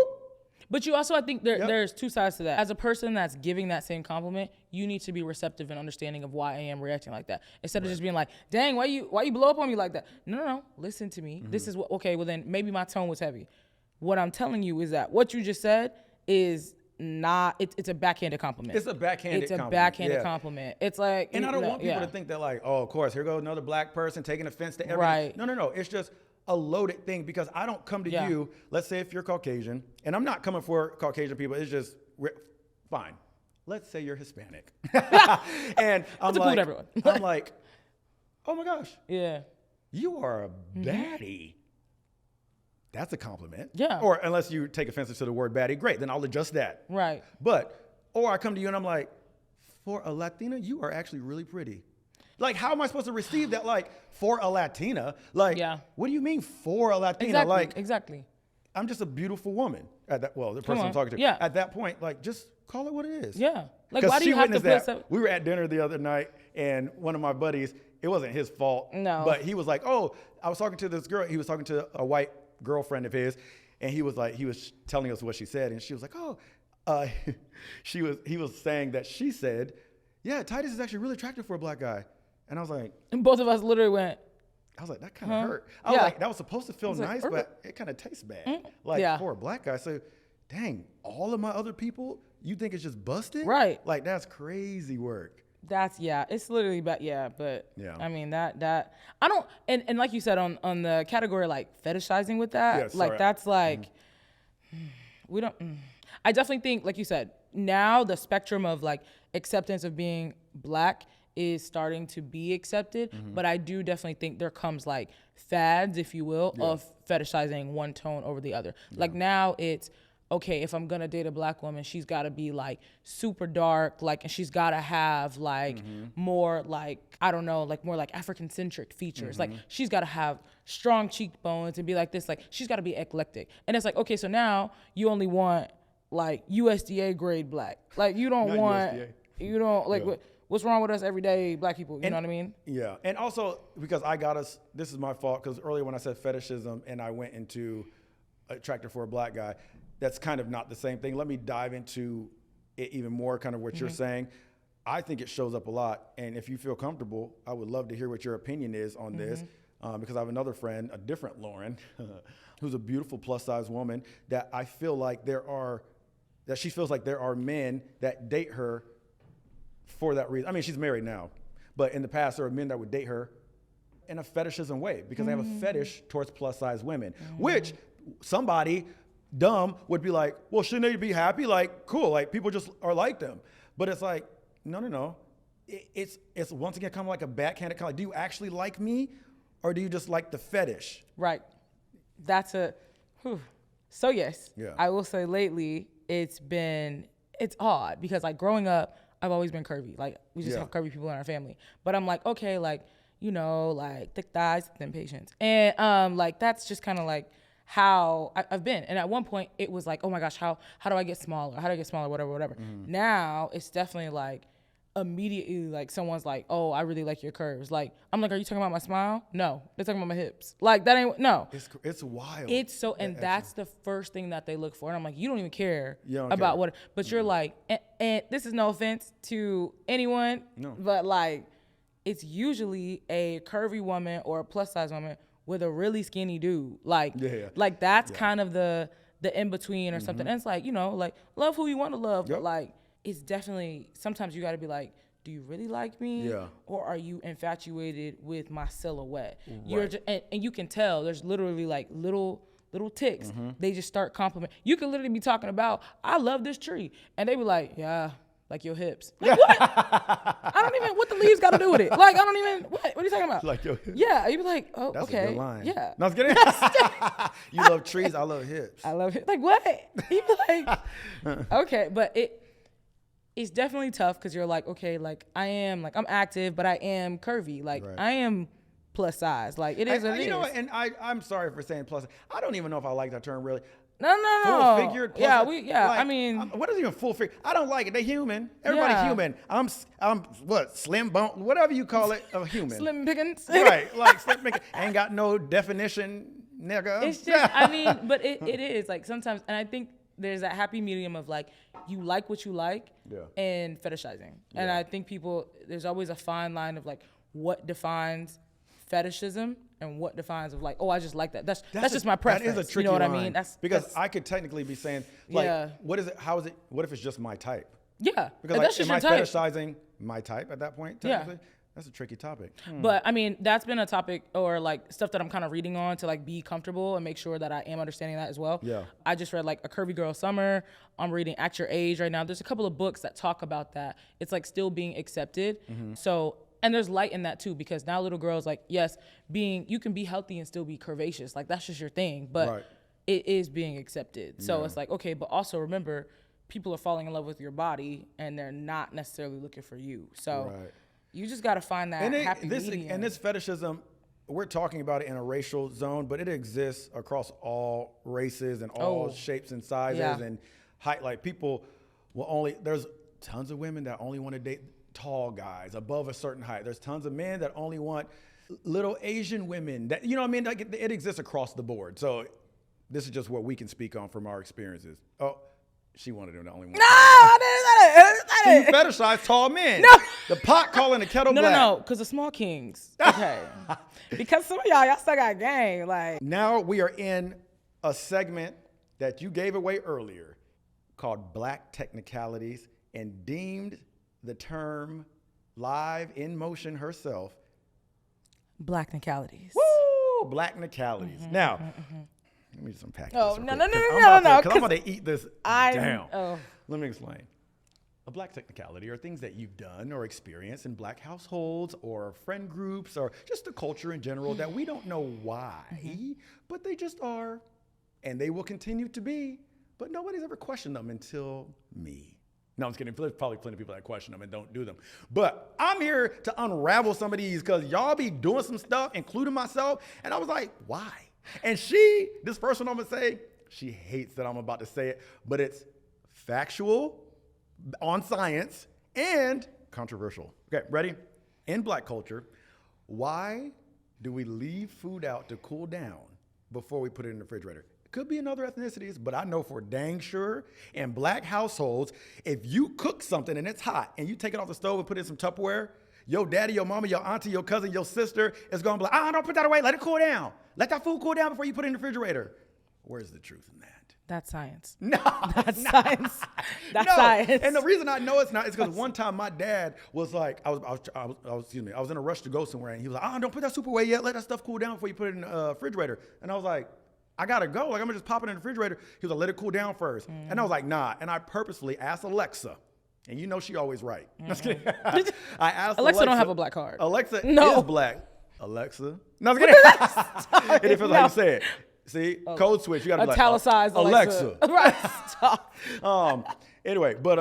But you also, I think Yep. there's two sides to that. As a person that's giving that same compliment, you need to be receptive and understanding of why I am reacting like that. Instead of just being like, dang, why you blow up on me like that? No. Listen to me. This is what, okay, well then maybe my tone was heavy. What I'm telling you is that what you just said is not, it's a backhanded compliment. It's a backhanded compliment. It's a backhanded Yeah. compliment. It's like, And I don't want people yeah. to think that like, oh, of course, here goes another black person taking offense to everything. Right. No. It's just a loaded thing because I don't come to Yeah. you, let's say if you're Caucasian, and I'm not coming for Caucasian people, it's just, fine. Let's say you're Hispanic. And I'm include like, everyone. I'm like, oh my gosh, Yeah. you are a baddie. That's a compliment. Yeah. Or unless you take offense to the word baddie, great, then I'll adjust that. Right. But, or I come to you and I'm like, for a Latina, you are actually really pretty. Like, how am I supposed to receive that? Like, for a Latina? Like, Yeah. what do you mean for a Latina? Exactly. Like, Exactly. I'm just a beautiful woman. At that, well, the person I'm on. talking to. Yeah. At that point, like, just call it what it is. Yeah. Like, 'Cause why do she you have to witnessed put that. We were at dinner the other night, and one of my buddies, it wasn't his fault. No. But he was like, oh, I was talking to this girl. He was talking to a white girlfriend of his, and he was telling us what she said, and she was like, oh, he was saying that she said, yeah, Titus is actually really attractive for a black guy. And I was like, And both of us literally went, that kind of hurt. I was Yeah. like, that was supposed to feel like, nice, but it kind of tastes bad. Like Yeah. for a black guy. So, dang, all of my other people, you think it's just busted? Right. Like that's crazy work. it's literally bad. Yeah, but Yeah. I mean that I don't, and like you said on the category like fetishizing with that, Yeah, sorry. like that's like, we don't, I definitely think, like you said, now the spectrum of like acceptance of being black is starting to be accepted, but I do definitely think there comes like fads, if you will, of fetishizing one tone over the other. Like now it's, okay, if I'm gonna date a black woman, she's gotta be like super dark, like, and she's gotta have like more like, I don't know, like more like African centric features. Like she's gotta have strong cheekbones and be like this, like she's gotta be eclectic. And it's like, okay, so now you only want like USDA grade black. Like you don't Not want, USDA. you don't like, Yeah. what's wrong with us everyday black people? You know what I mean? Yeah. And also because this is my fault, because earlier when I said fetishism and I went into attractive for a black guy, that's kind of not the same thing. Let me dive into it even more, kind of what you're saying. I think it shows up a lot. And if you feel comfortable, I would love to hear what your opinion is on this. Because I have another friend, a different Lauren, who's a beautiful plus size woman that I feel like she feels like there are men that date her for that reason. I mean, she's married now, but in the past there were men that would date her in a fetishism way because they have a fetish towards plus size women, which somebody dumb would be like, well, shouldn't they be happy? Like, cool, like people just are like them. But it's like, no. It's once again kind of like a backhanded comment. Do you actually like me, or do you just like the fetish? Right. That's so yes, Yeah. I will say lately it's odd because like growing up, I've always been curvy. Like we just Yeah. have curvy people in our family. But I'm like, okay, like, you know, like thick thighs, thin patience. And like that's just kind of like how I've been. And at one point it was like, oh my gosh, how do I get smaller? How do I get smaller? Whatever. Now it's definitely like immediately like someone's like, oh, I really like your curves. Like I'm like, are you talking about my smile? No, they're talking about my hips. Like that ain't, no. It's wild. It's so, and that's the first thing that they look for. And I'm like, you don't even care You don't about care. what, but you're like, and this is no offense to anyone, but like, it's usually a curvy woman or a plus size woman with a really skinny dude. Like, like that's kind of the in between or something. And it's like, you know, like love who you want to love, but like, it's definitely, sometimes you got to be like, do you really like me? Yeah. Or are you infatuated with my silhouette? Right. You're just, and you can tell there's literally like little little ticks, they just start complimenting. You could literally be talking about, I love this tree. And they be like, yeah, like your hips. Like, what? I don't even, what the leaves got to do with it? Like, I don't even, what are you talking about? Like your hips. Yeah, you be like, oh, That's okay. a good line. Yeah. No, I was kidding. You love trees, I love hips. I love it. Like, what? You be like, okay, but it's definitely tough because you're like, okay, like I'm active, but I am curvy. Like I am plus size. Like it is what it is. You know what? And I'm sorry for saying plus. I don't even know if I like that term really. No. Full figured. Yeah, like, I mean, what is even full figure? I don't like it. They human. Everybody's human. I'm what slim bone, whatever you call it, a human. Slim pickings. Right, like slim pickings. Ain't got no definition, nigga. It's just, I mean, but it is like sometimes, and I think there's that happy medium of like you like what you like and fetishizing. And I think there's always a fine line of like what defines fetishism and what defines of like, oh, I just like that. That's just my preference. That is a tricky you know what line. I mean? Because I could technically be saying like, what is it? How is it? What if it's just my type? Yeah, Because that's like, just am I your type. fetishizing my type at that point? Technically? That's a tricky topic. But I mean, that's been a topic or like stuff that I'm kind of reading on to like be comfortable and make sure that I am understanding that as well. Yeah. I just read like A Curvy Girl Summer. I'm reading At Your Age right now. There's a couple of books that talk about that. It's like still being accepted. So, and there's light in that too, because now little girls like, yes, you can be healthy and still be curvaceous. Like that's just your thing, but it is being accepted. So it's like, okay, but also remember, people are falling in love with your body and they're not necessarily looking for you. So you just got to find that happy medium. And this fetishism, we're talking about it in a racial zone, but it exists across all races and all shapes and sizes and height. Like people there's tons of women that only want to date tall guys above a certain height. There's tons of men that only want little Asian women that, you know what I mean? Like it exists across the board. So this is just what we can speak on from our experiences. Oh, she wanted him the only one. No, I didn't. You fetishize tall men. No. The pot calling the kettle black. No, because the small kings. Okay. Because some of y'all still got game. Like now we are in a segment that you gave away earlier called Black Technicalities and deemed the term live in motion herself. Black Technicalities. Woo! Black Technicalities. Now, let me just unpack this. Oh, real no. quick, 'cause I'm about to eat this down. Oh. Let me explain. A black technicality are things that you've done or experienced in black households or friend groups or just the culture in general that we don't know why, but they just are, and they will continue to be, but nobody's ever questioned them until me. No, I'm just kidding. There's probably plenty of people that question them and don't do them. But I'm here to unravel some of these because y'all be doing some stuff, including myself, and I was like, why? And this first one I'm going to say, she hates that I'm about to say it, but it's factual, on science, and controversial. Okay, ready? In black culture, why do we leave food out to cool down before we put it in the refrigerator? It could be in other ethnicities, but I know for dang sure in black households, if you cook something and it's hot and you take it off the stove and put it in some Tupperware, your daddy, your mama, your auntie, your cousin, your sister is going to be like, don't put that away. Let it cool down. Let that food cool down before you put it in the refrigerator. Where's the truth in that? That's science. No, that's science. That's science. And the reason I know it's not is because one time my dad was like, I was in a rush to go somewhere, and he was like, don't put that soup away yet. Let that stuff cool down before you put it in the refrigerator. And I was like, I gotta go. Like I'm gonna just pop it in the refrigerator. He was like, let it cool down first. And I was like, nah. And I purposely asked Alexa, and you know she always right. I asked Alexa don't have a black card. Alexa No. is black. Alexa. No, I was kidding. It depends on how you say it. See, code switch. You gotta be like, italicized Alexa. Right. Stop. Anyway, but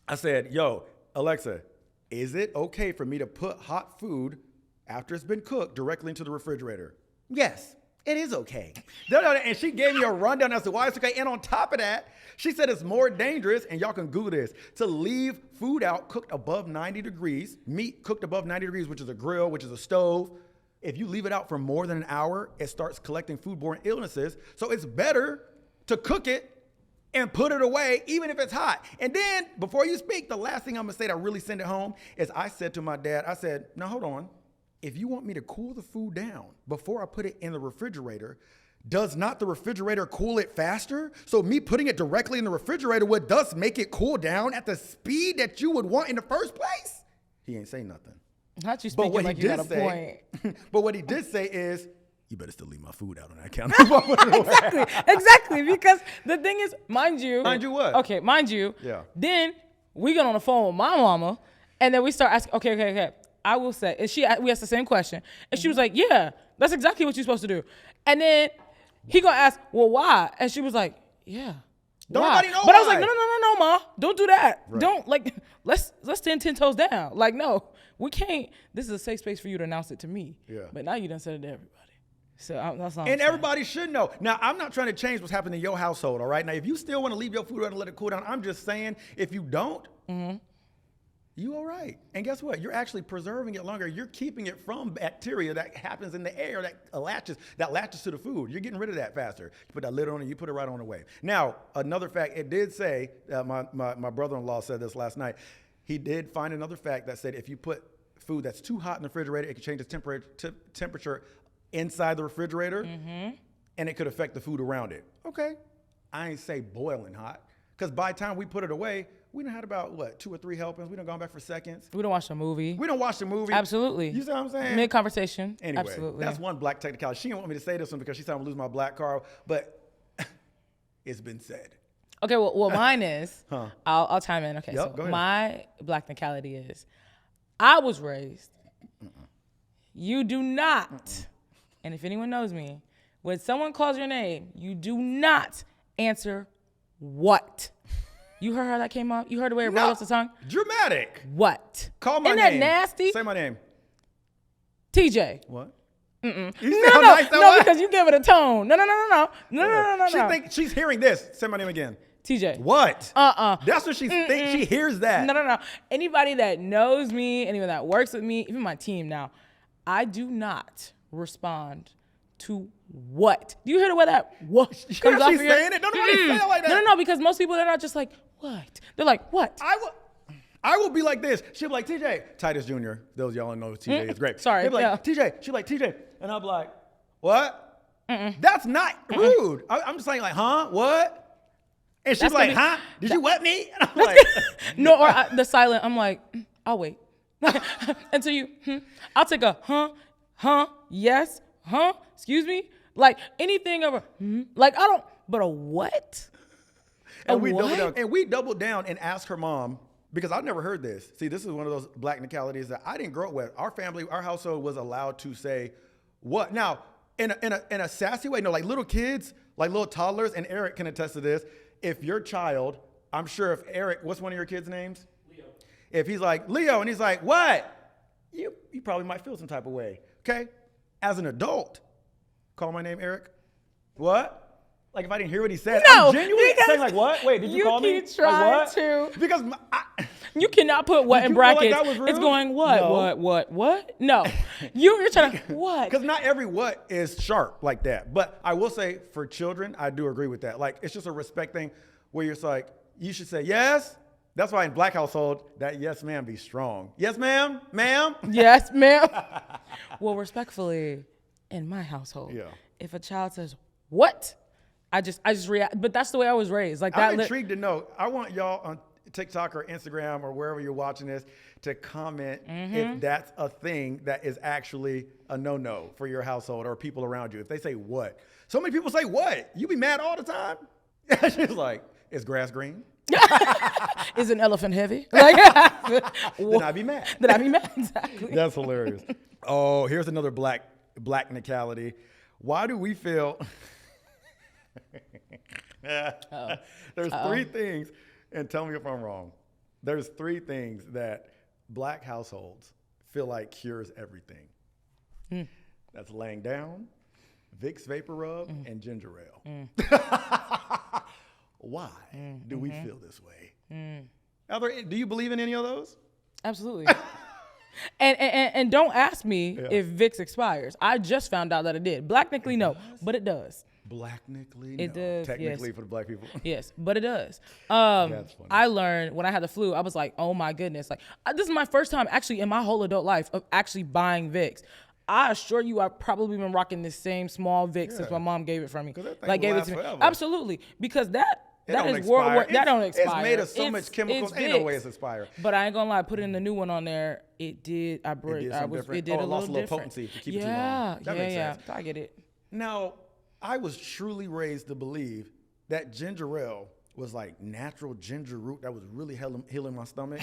I said, yo, Alexa, is it okay for me to put hot food after it's been cooked directly into the refrigerator? Yes, it is okay. And she gave me a rundown as to why it's okay. And on top of that, she said it's more dangerous, and y'all can Google this, to leave food out cooked above 90 degrees, meat cooked above 90 degrees, which is a grill, which is a stove. If you leave it out for more than an hour, it starts collecting foodborne illnesses. So it's better to cook it and put it away, even if it's hot. And then, before you speak, the last thing I'm gonna say that really send it home is I said to my dad, I said, now hold on. If you want me to cool the food down before I put it in the refrigerator, does not the refrigerator cool it faster? So me putting it directly in the refrigerator would thus make it cool down at the speed that you would want in the first place? He ain't say nothing. Not you speaking like you got a point. But what he did say is, you better still leave my food out on that counter. Exactly. Because the thing is, mind you what? Okay, mind you. Yeah. Then we get on the phone with my mama, and then we start asking, okay. I will say, we asked the same question, and she was like, yeah, that's exactly what you're supposed to do. And then he gonna ask, well, why? And she was like, yeah. Don't nobody know But why. I was like, no, ma, don't do that. Right. Don't, like, let's stand 10 toes down. Like, no, we can't. This is a safe space for you to announce it to me. Yeah. But now you done said it to everybody. So that's all. And everybody should know. Now, I'm not trying to change what's happening in your household, all right? Now, if you still want to leave your food around and let it cool down, I'm just saying, if you don't, you all right. And guess what? You're actually preserving it longer. You're keeping it from bacteria that happens in the air that latches to the food. You're getting rid of that faster. You put that lid on it, you put it right on the way. Now, another fact, it did say, my brother-in-law said this last night, he did find another fact that said if you put food that's too hot in the refrigerator, it can change its temperature inside the refrigerator, and it could affect the food around it. Okay, I ain't say boiling hot, because by the time we put it away, we done had about, 2 or 3 helpings. We done gone back for seconds. We don't watch the movie. We don't watch the movie. Absolutely. You see what I'm saying? Mid-conversation. Anyway, absolutely. that's one black technicality. She didn't want me to say this one because she said I'm gonna lose my black card, but it's been said. Okay, well mine is, Huh. I'll chime in. Okay, Yep, go so ahead. my black technicality is, I was raised, you do not, and if anyone knows me, when someone calls your name, you do not answer what. You heard how that came out? You heard the way it rolled off the tongue? Dramatic. What? Call my Isn't name. that nasty? Say my name. TJ. What? No, You see how nice that was? because you give it a tone. No. She think she's hearing this. Say my name again. TJ. What? Uh-uh. That's what she thinks. She hears that. No. Anybody that knows me, anyone that works with me, even my team now, I do not respond to what. Do you hear the way that what comes off She's of your... saying it. Don't nobody say it like that. No, because most people, they're not just like, what? They're like, what? I will be like this. She'll be like, TJ, Titus Jr. Those y'all don't know TJ is great. Sorry, He'll be like, yeah. TJ. She'll be like, TJ. And I'll be like, what? That's not rude. I'm just saying like, huh? What? And she's That's like, gonna be- huh? Did you what me? And I'm like, No, or the silent, I'm like, I'll wait. Until you, I'll take a yes, excuse me? Like anything of a, like I don't, but a what? and we doubled down and asked her mom, because I've never heard this. See, this is one of those black technicalities that I didn't grow up with. Our family, our household was allowed to say what. Now, in a sassy way, no, like little kids, like little toddlers, and Eric can attest to this. If your child, I'm sure if Eric, what's one of your kids' names? Leo. If he's like, Leo, and he's like, what? You probably might feel some type of way, okay? As an adult, call my name Eric. What? Like if I didn't hear what he said, No, I'm genuinely because saying like, what? Wait, did you call me? You keep trying like, what? to. Because You cannot put what in you feel like brackets. that was rude? It's going what, No. what? No, you're trying to what? Because not every what is sharp like that. But I will say for children, I do agree with that. Like it's just a respect thing where you're like, you should say yes. That's why in black household, that yes ma'am be strong. Yes ma'am, ma'am. Yes, ma'am. Well, respectfully, in my household, Yeah. if a child says what, I just react. But that's the way I was raised. Like that. I'm intrigued to know. I want y'all on TikTok or Instagram or wherever you're watching this to comment if that's a thing that is actually a no-no for your household or people around you. If they say what. So many people say what? You be mad all the time? She's like, is grass green? Is an elephant heavy? Like, Then I'd be mad. Then I'd be mad. Exactly. That's hilarious. Oh, here's another black technicality. Why do we feel... There's 3 things, and tell me if I'm wrong. There's 3 things that black households feel like cures everything. That's laying down, Vicks Vapor Rub, and ginger ale. Why do we feel this way? Do you believe in any of those? Absolutely. And don't ask me if Vicks expires. I just found out that it did. Blacknically, no, but it does. Blacknically, It no. does, Technically yes. for the black people. Yes, but it does. That's funny. I learned when I had the flu, I was like, oh my goodness. Like this is my first time actually in my whole adult life of actually buying Vicks. I assure you, I've probably been rocking this same small Vicks since my mom gave it from me. that thing Like will gave it last to me. forever. Absolutely. Because that That don't is World War. expire. That don't It's expire. made of so much chemicals. Ain't no way it's expired. But I ain't gonna lie. Putting the new one on there, it did. It did something different. It did a lost little different. potency if you keep it too long. That makes sense. I get it. Now, I was truly raised to believe that ginger ale was like natural ginger root that was really healing my stomach.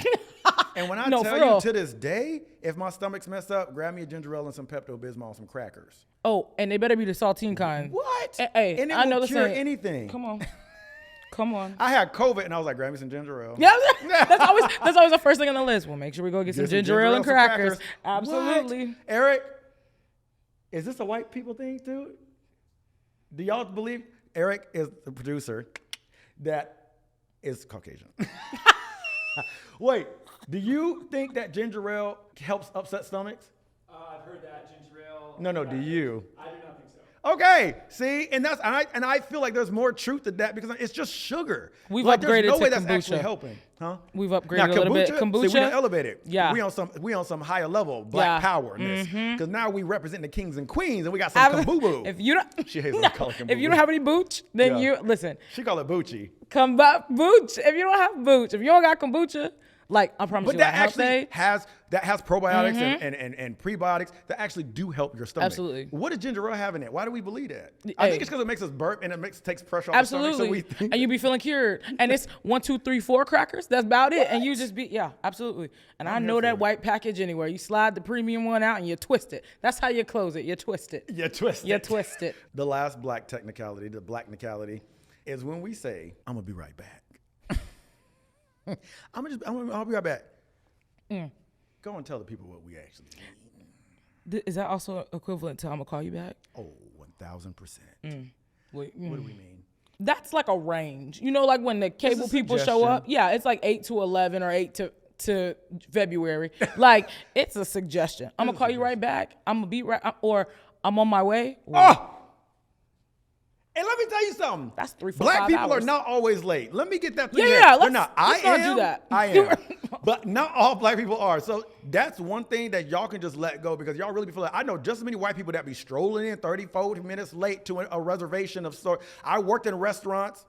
And when I tell you to this day, if my stomach's messed up, grab me a ginger ale and some Pepto-Bismol and some crackers. Oh, and they better be the saltine kind. What? Hey, and it I know will the cure saying. anything. Come on. Come on. I had COVID and I was like, grab me some ginger ale. Yeah, that's always the first thing on the list. Well, make sure we go get some ginger ale and crackers. Absolutely. What? Eric, is this a white people thing too? Do y'all believe Eric is the producer that is Caucasian? Wait, do you think that ginger ale helps upset stomachs? I've heard that ginger ale. No, do you? I do not think so. Okay, see, and I feel like there's more truth to that because it's just sugar. We've like, upgraded there's no to way that's kombucha. actually helping, huh? We've upgraded a little bit. Kombucha. See, we done elevated. Yeah. We on some higher level black power in this because now we represent the kings and queens and we got some kaboo. If you don't, She hates when I call it if you don't have any booch, then Yeah. you listen. She call it Bucci. Come back, booch. If you don't have booch, if you don't got kombucha, like I promise But you, that like health actually day, has probiotics and prebiotics that actually do help your stomach. Absolutely. What does ginger ale have in it? Why do we believe that? I Hey. think it's because it makes us burp and it takes pressure off the stomach. So absolutely, we think and you be feeling cured. And it's 1, 2, 3, 4 crackers. That's about it. And you just be absolutely. And I know that white package anywhere. You slide the premium one out and you twist it. That's how you close it. You twist it. You twist You it. twist it. The last black technicality, the blacknicality, is when we say, I'm gonna be right back. I'll be right back. Go and tell the people what we actually mean. Is that also equivalent to I'm gonna call you back? Oh, 1000%. What do we mean? That's like a range. You know, like when the cable people show suggestion. up. Yeah, it's like 8 to 11 or 8 to February. Like it's a suggestion. I'm gonna call you right back. I'm gonna be right, or I'm on my way. Oh! And let me tell you something. That's 3, 4, Black 5 people hours. are not always late. Let me get that thing. Yeah, They're let's not. not do that. I am. But not all black people are. So that's one thing that y'all can just let go because y'all really feel like I know just as many white people that be strolling in 30, 40 minutes late to a reservation of sort. I worked in restaurants.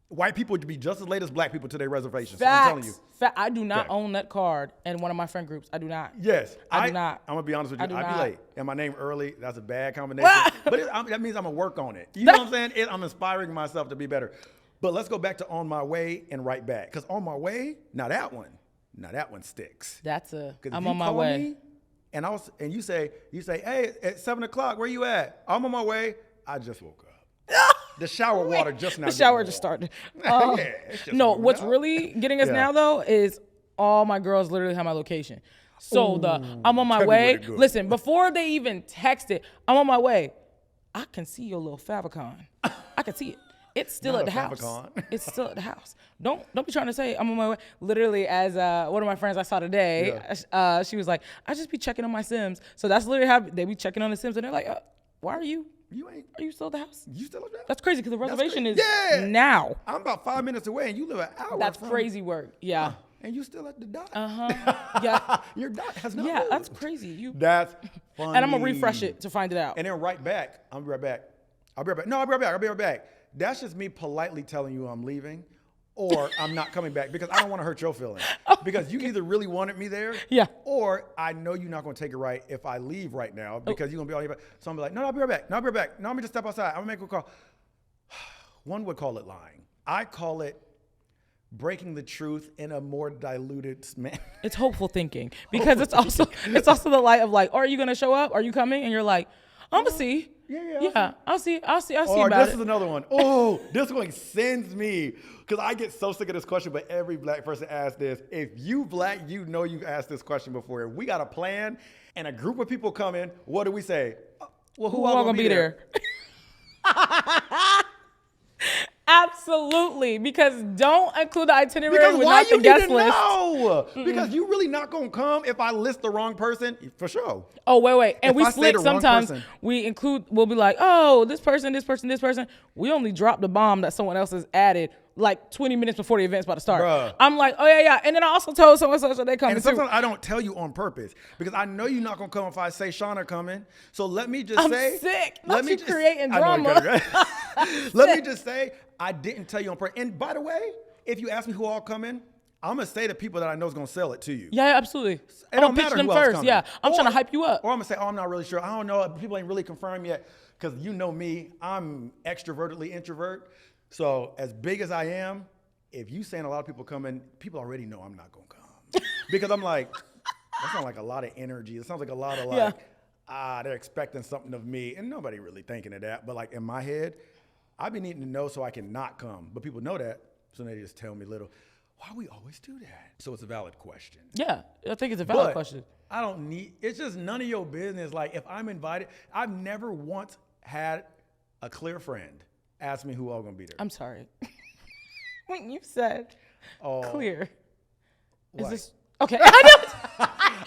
White people would be just as late as black people to their reservations. So I'm telling you. I do not own that card in one of my friend groups. I do not. Yes. I do not. I'm going to be honest with you. I do I'd not. be late. And my name early, that's a bad combination. But that means I'm going to work on it. You know what I'm saying? I'm inspiring myself to be better. But let's go back to on my way and right back. Because on my way, now that one sticks. I'm on my way. And you say, hey, at 7 o'clock, where you at? I'm on my way. I just woke up. The shower water just now. The shower just started. Yeah, it's just No, warming what's up. really getting us now though is all my girls literally have my location. So I'm on my tell me way. where to go. Listen, before they even text it, I'm on my way. I can see your little favicon. I can see it. It's still Not at the a house. favicon. It's still at the house. Don't be trying to say I'm on my way. Literally, as one of my friends I saw today, she was like, I just be checking on my Sims. So that's literally how they be checking on the Sims, and they're like, why are you? Are you still at the house? You still at the house? That's crazy because the reservation is now. now. I'm about 5 minutes away, and you live an hour. That's crazy work. Yeah. And you still at the dot. Yeah. Your dot has not Yeah, moved. that's crazy. That's funny. And I'm gonna refresh it to find it out. And then right back. I'll be right back. No, I'll be right back. That's just me politely telling you I'm leaving, or I'm not coming back because I don't want to hurt your feelings. Because you either really wanted me there, or I know you're not going to take it right if I leave right now because you're going to be all here. So I'm like, no, I'll be right back. No, let me just step outside. I'm going to make a call. One would call it lying. I call it breaking the truth in a more diluted manner. It's hopeful thinking because it's also the light of like, are you going to show up? Are you coming? And you're like, I'm going to see. Yeah, I'll see about this it. is another one. Oh, this one sends me because I get so sick of this question, but every black person asks this. If you black, you know you've asked this question before. If we got a plan and a group of people come in, what do we say? Well, who all gonna be there? Absolutely, because don't include the itinerary because with why not the you guest need to list. know? Because you really not gonna come if I list the wrong person for sure. Oh wait, and If we I say split the wrong sometimes. person. We'll be like, oh, this person. We only drop the bomb that someone else has added like 20 minutes before the event's about to start. Bruh. I'm like, oh yeah, and then I also told someone so they come. And sometimes I don't tell you on purpose because I know you're not gonna come if I say Shauna coming. So let me just say, sick. Let Not me you just creating I know, drama. Let me just say, I didn't tell you on purpose. And by the way, if you ask me who all coming, I'm gonna say the people that I know is gonna sell it to you. Yeah, absolutely. It don't matter them who else first. coming. Yeah, I'm Or- trying to hype you up. Or I'm gonna say, oh, I'm not really sure. I don't know. People ain't really confirmed yet. Because you know me, I'm extrovertedly introvert. So as big as I am, if you saying a lot of people coming, people already know I'm not gonna come. Because I'm like, that sounds like a lot of energy. It sounds like a lot of like, they're expecting something of me. And nobody really thinking of that. But like in my head, I've been needing to know so I can not come. But people know that. So they just tell me little, why we always do that? So it's a valid question. Yeah, I think it's a valid But question. I don't need, it's just none of your business. Like if I'm invited, I've never once had a clear friend ask me who all gonna be there. I'm sorry. When you said clear, is What? this okay? I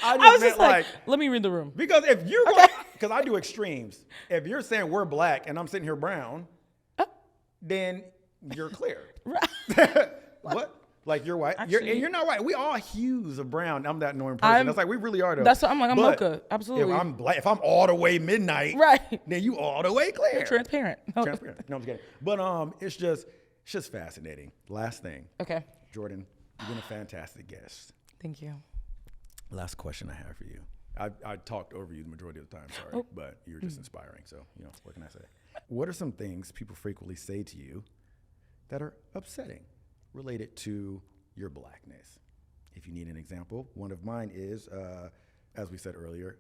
I was meant just like, let me read the room. because if you're going, because I do extremes. If you're saying we're black and I'm sitting here brown, then you're clear. What? Like you're white. Actually- You're not white. We all hues of brown. I'm that annoying person. That's like we really are though. That's what I'm like. I'm But mocha. Absolutely. If I'm black, if I'm all the way midnight, Right. then you all the way clear. Transparent. Transparent. No, I'm just kidding. But it's just fascinating. Last thing, Okay. Jordan, you've been a fantastic guest. Thank you. Last question I have for you. I talked over you the majority of the time, sorry, but you're just inspiring. So, what can I say? What are some things people frequently say to you that are upsetting related to your blackness? If you need an example, one of mine is, as we said earlier,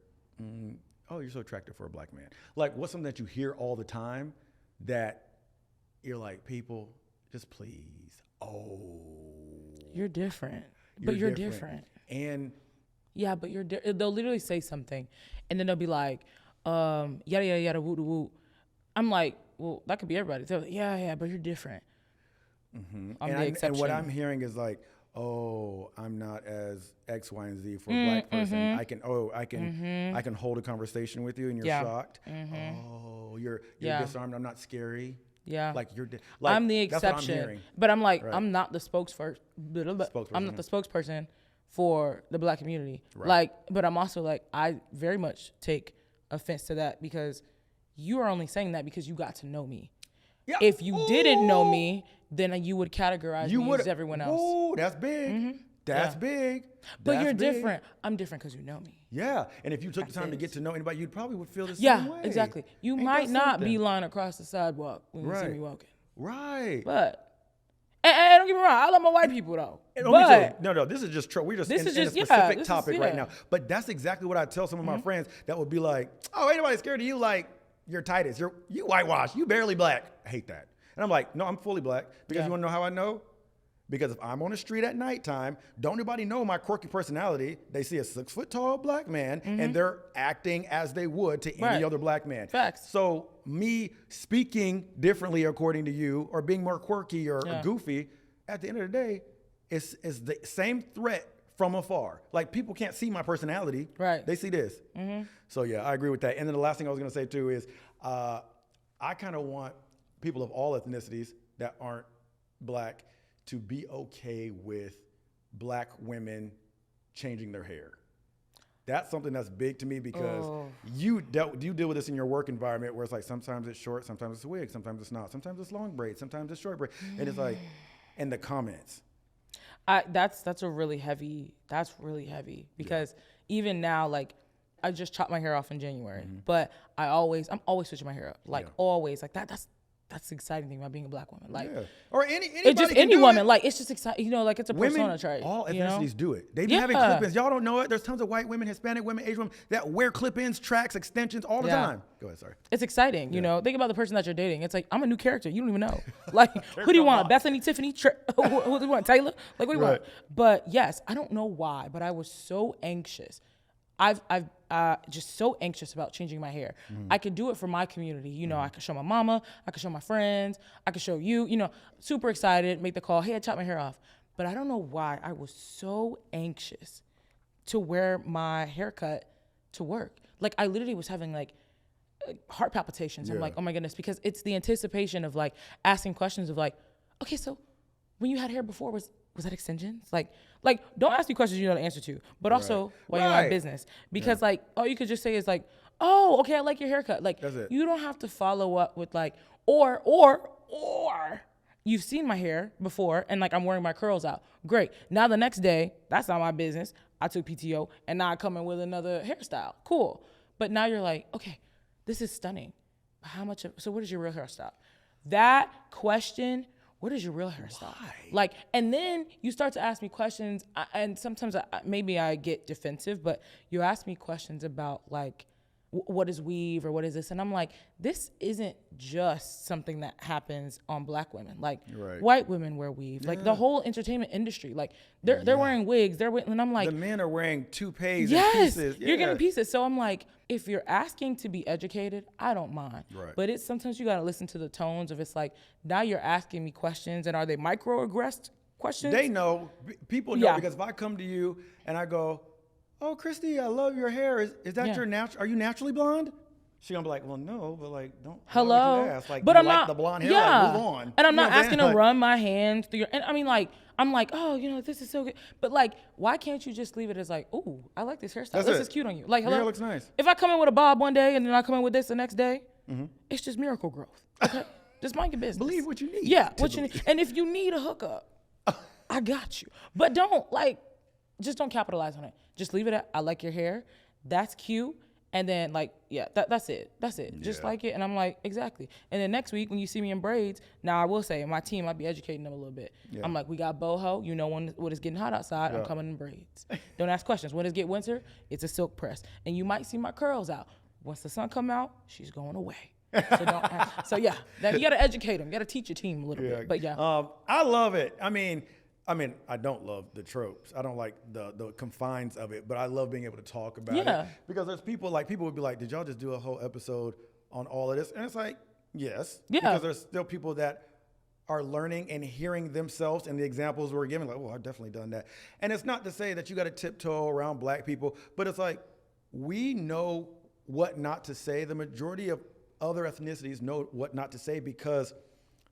oh, you're so attractive for a black man. Like, what's something that you hear all the time that you're like, people, just please, You're different. But you're different. And Yeah, but they'll literally say something, and then they'll be like, yada, yada, yada, woo, woo. I'm like, well, that could be everybody. They're like, yeah, but you're different. I'm the exception. And what I'm hearing is like, oh, I'm not as X, Y, and Z for a black person. I can hold a conversation with you, and you're shocked. Oh, you're disarmed. I'm not scary. Yeah, like I'm the that's what I'm exception. hearing. But I'm like, Right. I'm not the spokesperson. I'm not the spokesperson for the black community. Right. Like, but I'm also like, I very much take offense to that because you are only saying that because you got to know me. Yeah. If you didn't know me, then you would categorize me as everyone else. Oh, that's big. That's big. But That's you're big. different. I'm different because you know me. Yeah, and if you took the time to it. get to know anybody, you probably would feel the same Yeah, way. exactly. You Ain't might that not something? be lying across the sidewalk when you see Right. me walking. Right. But, and don't get me wrong, I love my white people though. And me But too. No, this is just we're just This in is a just- yeah, specific this is- topic right yeah. now. But that's exactly what I tell some of my friends that would be like, oh, ain't nobody scared of you. Like you're Titus. You whitewashed. You barely black. I hate that. And I'm like, no, I'm fully black. Because you want to know how I know? Because if I'm on the street at nighttime, don't nobody know my quirky personality. They see a 6 foot tall black man and they're acting as they would to any other black man. Facts. So me speaking differently according to you or being more quirky or goofy, at the end of the day, is the same threat from afar. Like people can't see my personality. Right. They see this. So yeah, I agree with that. And then the last thing I was gonna say too is I kind of want people of all ethnicities that aren't black to be okay with black women changing their hair. That's something that's big to me because you deal with this in your work environment where it's like sometimes it's short, sometimes it's a wig, sometimes it's not, sometimes it's long braid, sometimes it's short braid, and it's like, in the comments. That's really heavy because even now, like I just chopped my hair off in January, but I'm always switching my hair up, like always, like that's the exciting thing about being a black woman, like or anybody it's just can any do woman, it. like it's just exciting, like it's a Women, persona trait. all you know? ethnicities do it. They be having clip-ins. Y'all don't know it. There's tons of white women, Hispanic women, Asian women that wear clip-ins, tracks, extensions all the time. Go ahead, sorry. It's exciting, you know. Think about the person that you're dating. It's like I'm a new character. You don't even know. Like, who do you want? Bethany, Tiffany, who do you want? Taylor? Like, what do you want? But yes, I don't know why, but I was so anxious. I've just so anxious about changing my hair. I could do it for my community. You know, I could show my mama, I could show my friends, I could show you, super excited, make the call, hey, I chopped my hair off. But I don't know why I was so anxious to wear my haircut to work. Like I literally was having like heart palpitations. I'm like, oh my goodness, because it's the anticipation of like asking questions of like, okay, so when you had hair before, was that extensions? Like don't ask me questions you know the answer to, but also while you're in business. Because like all you could just say is like, oh, okay, I like your haircut. Like that's it. You don't have to follow up with like, or you've seen my hair before and like I'm wearing my curls out. Great. Now the next day, that's not my business. I took PTO and now I come in with another hairstyle. Cool. But now you're like, okay, this is stunning. How much so what is your real hairstyle? That question, what is your real hairstyle? Why? Like, and then you start to ask me questions, and sometimes maybe I get defensive, but you ask me questions about like, what is weave or what is this? And I'm like, this isn't just something that happens on black women. Like white women wear weave. Like the whole entertainment industry, like they're wearing wigs. And I'm like, the men are wearing toupees yes, and pieces. You're getting pieces. So I'm like, if you're asking to be educated, I don't mind. Right. But it's sometimes you got to listen to the tones of it's like, now you're asking me questions, and are they microaggressed questions? They know. People know because if I come to you and I go, oh, Christy, I love your hair. Is that your natural? Are you naturally blonde? She's gonna be like, well, no, but like, don't. Hello. Why would you ask? Like, but you I'm like not the blonde hair. Like, move on. And I'm not asking to like, run my hands through your. And I mean, like, I'm like, oh, this is so good. But like, why can't you just leave it as like, ooh, I like this hairstyle. This is cute on you. Like, hello. Your hair looks nice. If I come in with a bob one day and then I come in with this the next day, it's just miracle growth. Okay, just mind your business. Believe what you need. Yeah, what you need. And if you need a hookup, I got you. But just don't capitalize on it. Just leave it at, I like your hair. That's cute. And then that's it. That's it. Just like it. And I'm like, exactly. And then next week when you see me in braids, now I will say my team might be educating them a little bit. Yeah. I'm like, we got boho. When it's getting hot outside, I'm coming in braids. Don't ask questions. When it's get winter, it's a silk press. And you might see my curls out. Once the sun come out, she's going away. So don't ask. So you got to educate them. You got to teach your team a little bit. But I love it. I mean, I don't love the tropes. I don't like the confines of it, but I love being able to talk about it. Because there's people would be like, did y'all just do a whole episode on all of this? And it's like, yes. Yeah. Because there's still people that are learning and hearing themselves and the examples we're giving, like, oh, I've definitely done that. And it's not to say that you got to tiptoe around black people, but it's like, we know what not to say. The majority of other ethnicities know what not to say because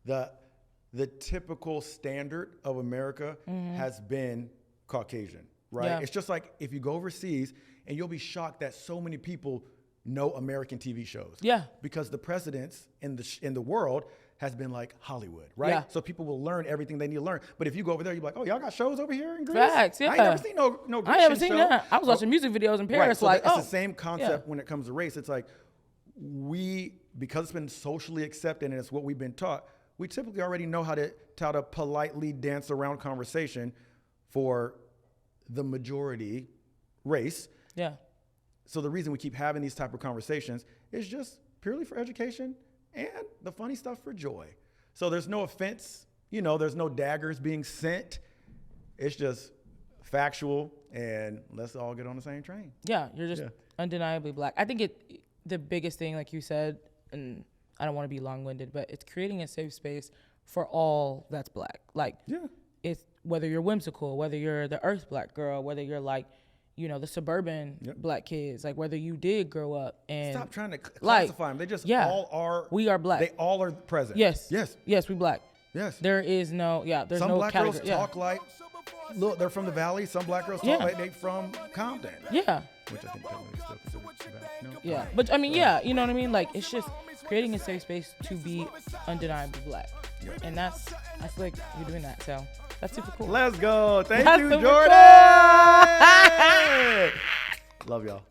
the typical standard of America has been Caucasian, right? Yeah. It's just like if you go overseas and you'll be shocked that so many people know American TV shows. Yeah. Because the presidents in the world has been like Hollywood, right? Yeah. So people will learn everything they need to learn. But if you go over there, you're like, oh, y'all got shows over here in Greece? Facts, yeah. I ain't never seen no Greek I haven't seen show. That. I was watching music videos in Paris, right. So it's the same concept when it comes to race. It's like because it's been socially accepted and it's what we've been taught, we typically already know how to politely dance around conversation for the majority race. Yeah. So the reason we keep having these type of conversations is just purely for education and the funny stuff for joy. So there's no offense, there's no daggers being sent. It's just factual and let's all get on the same train. Yeah, you're just undeniably black. I think the biggest thing, like you said, and I don't want to be long-winded, but it's creating a safe space for all that's black. Like, it's whether you're whimsical, whether you're the earth black girl, whether you're like, the suburban black kids, like whether you did grow up and stop trying to classify them. They just all are. We are black. They all are present. Yes. We black. Yes. There is no. There's some no black category. girls talk like. Look, they're from the valley. Some black girls talk like they from Compton. Yeah. Which I think technically still considered bad. Yeah, but I mean, you know what I mean? Like, it's just creating a safe space to be undeniably black. Yeah. And I feel like you're doing that, so that's super cool. Let's go. Thank you, Jordan. Cool. Love y'all.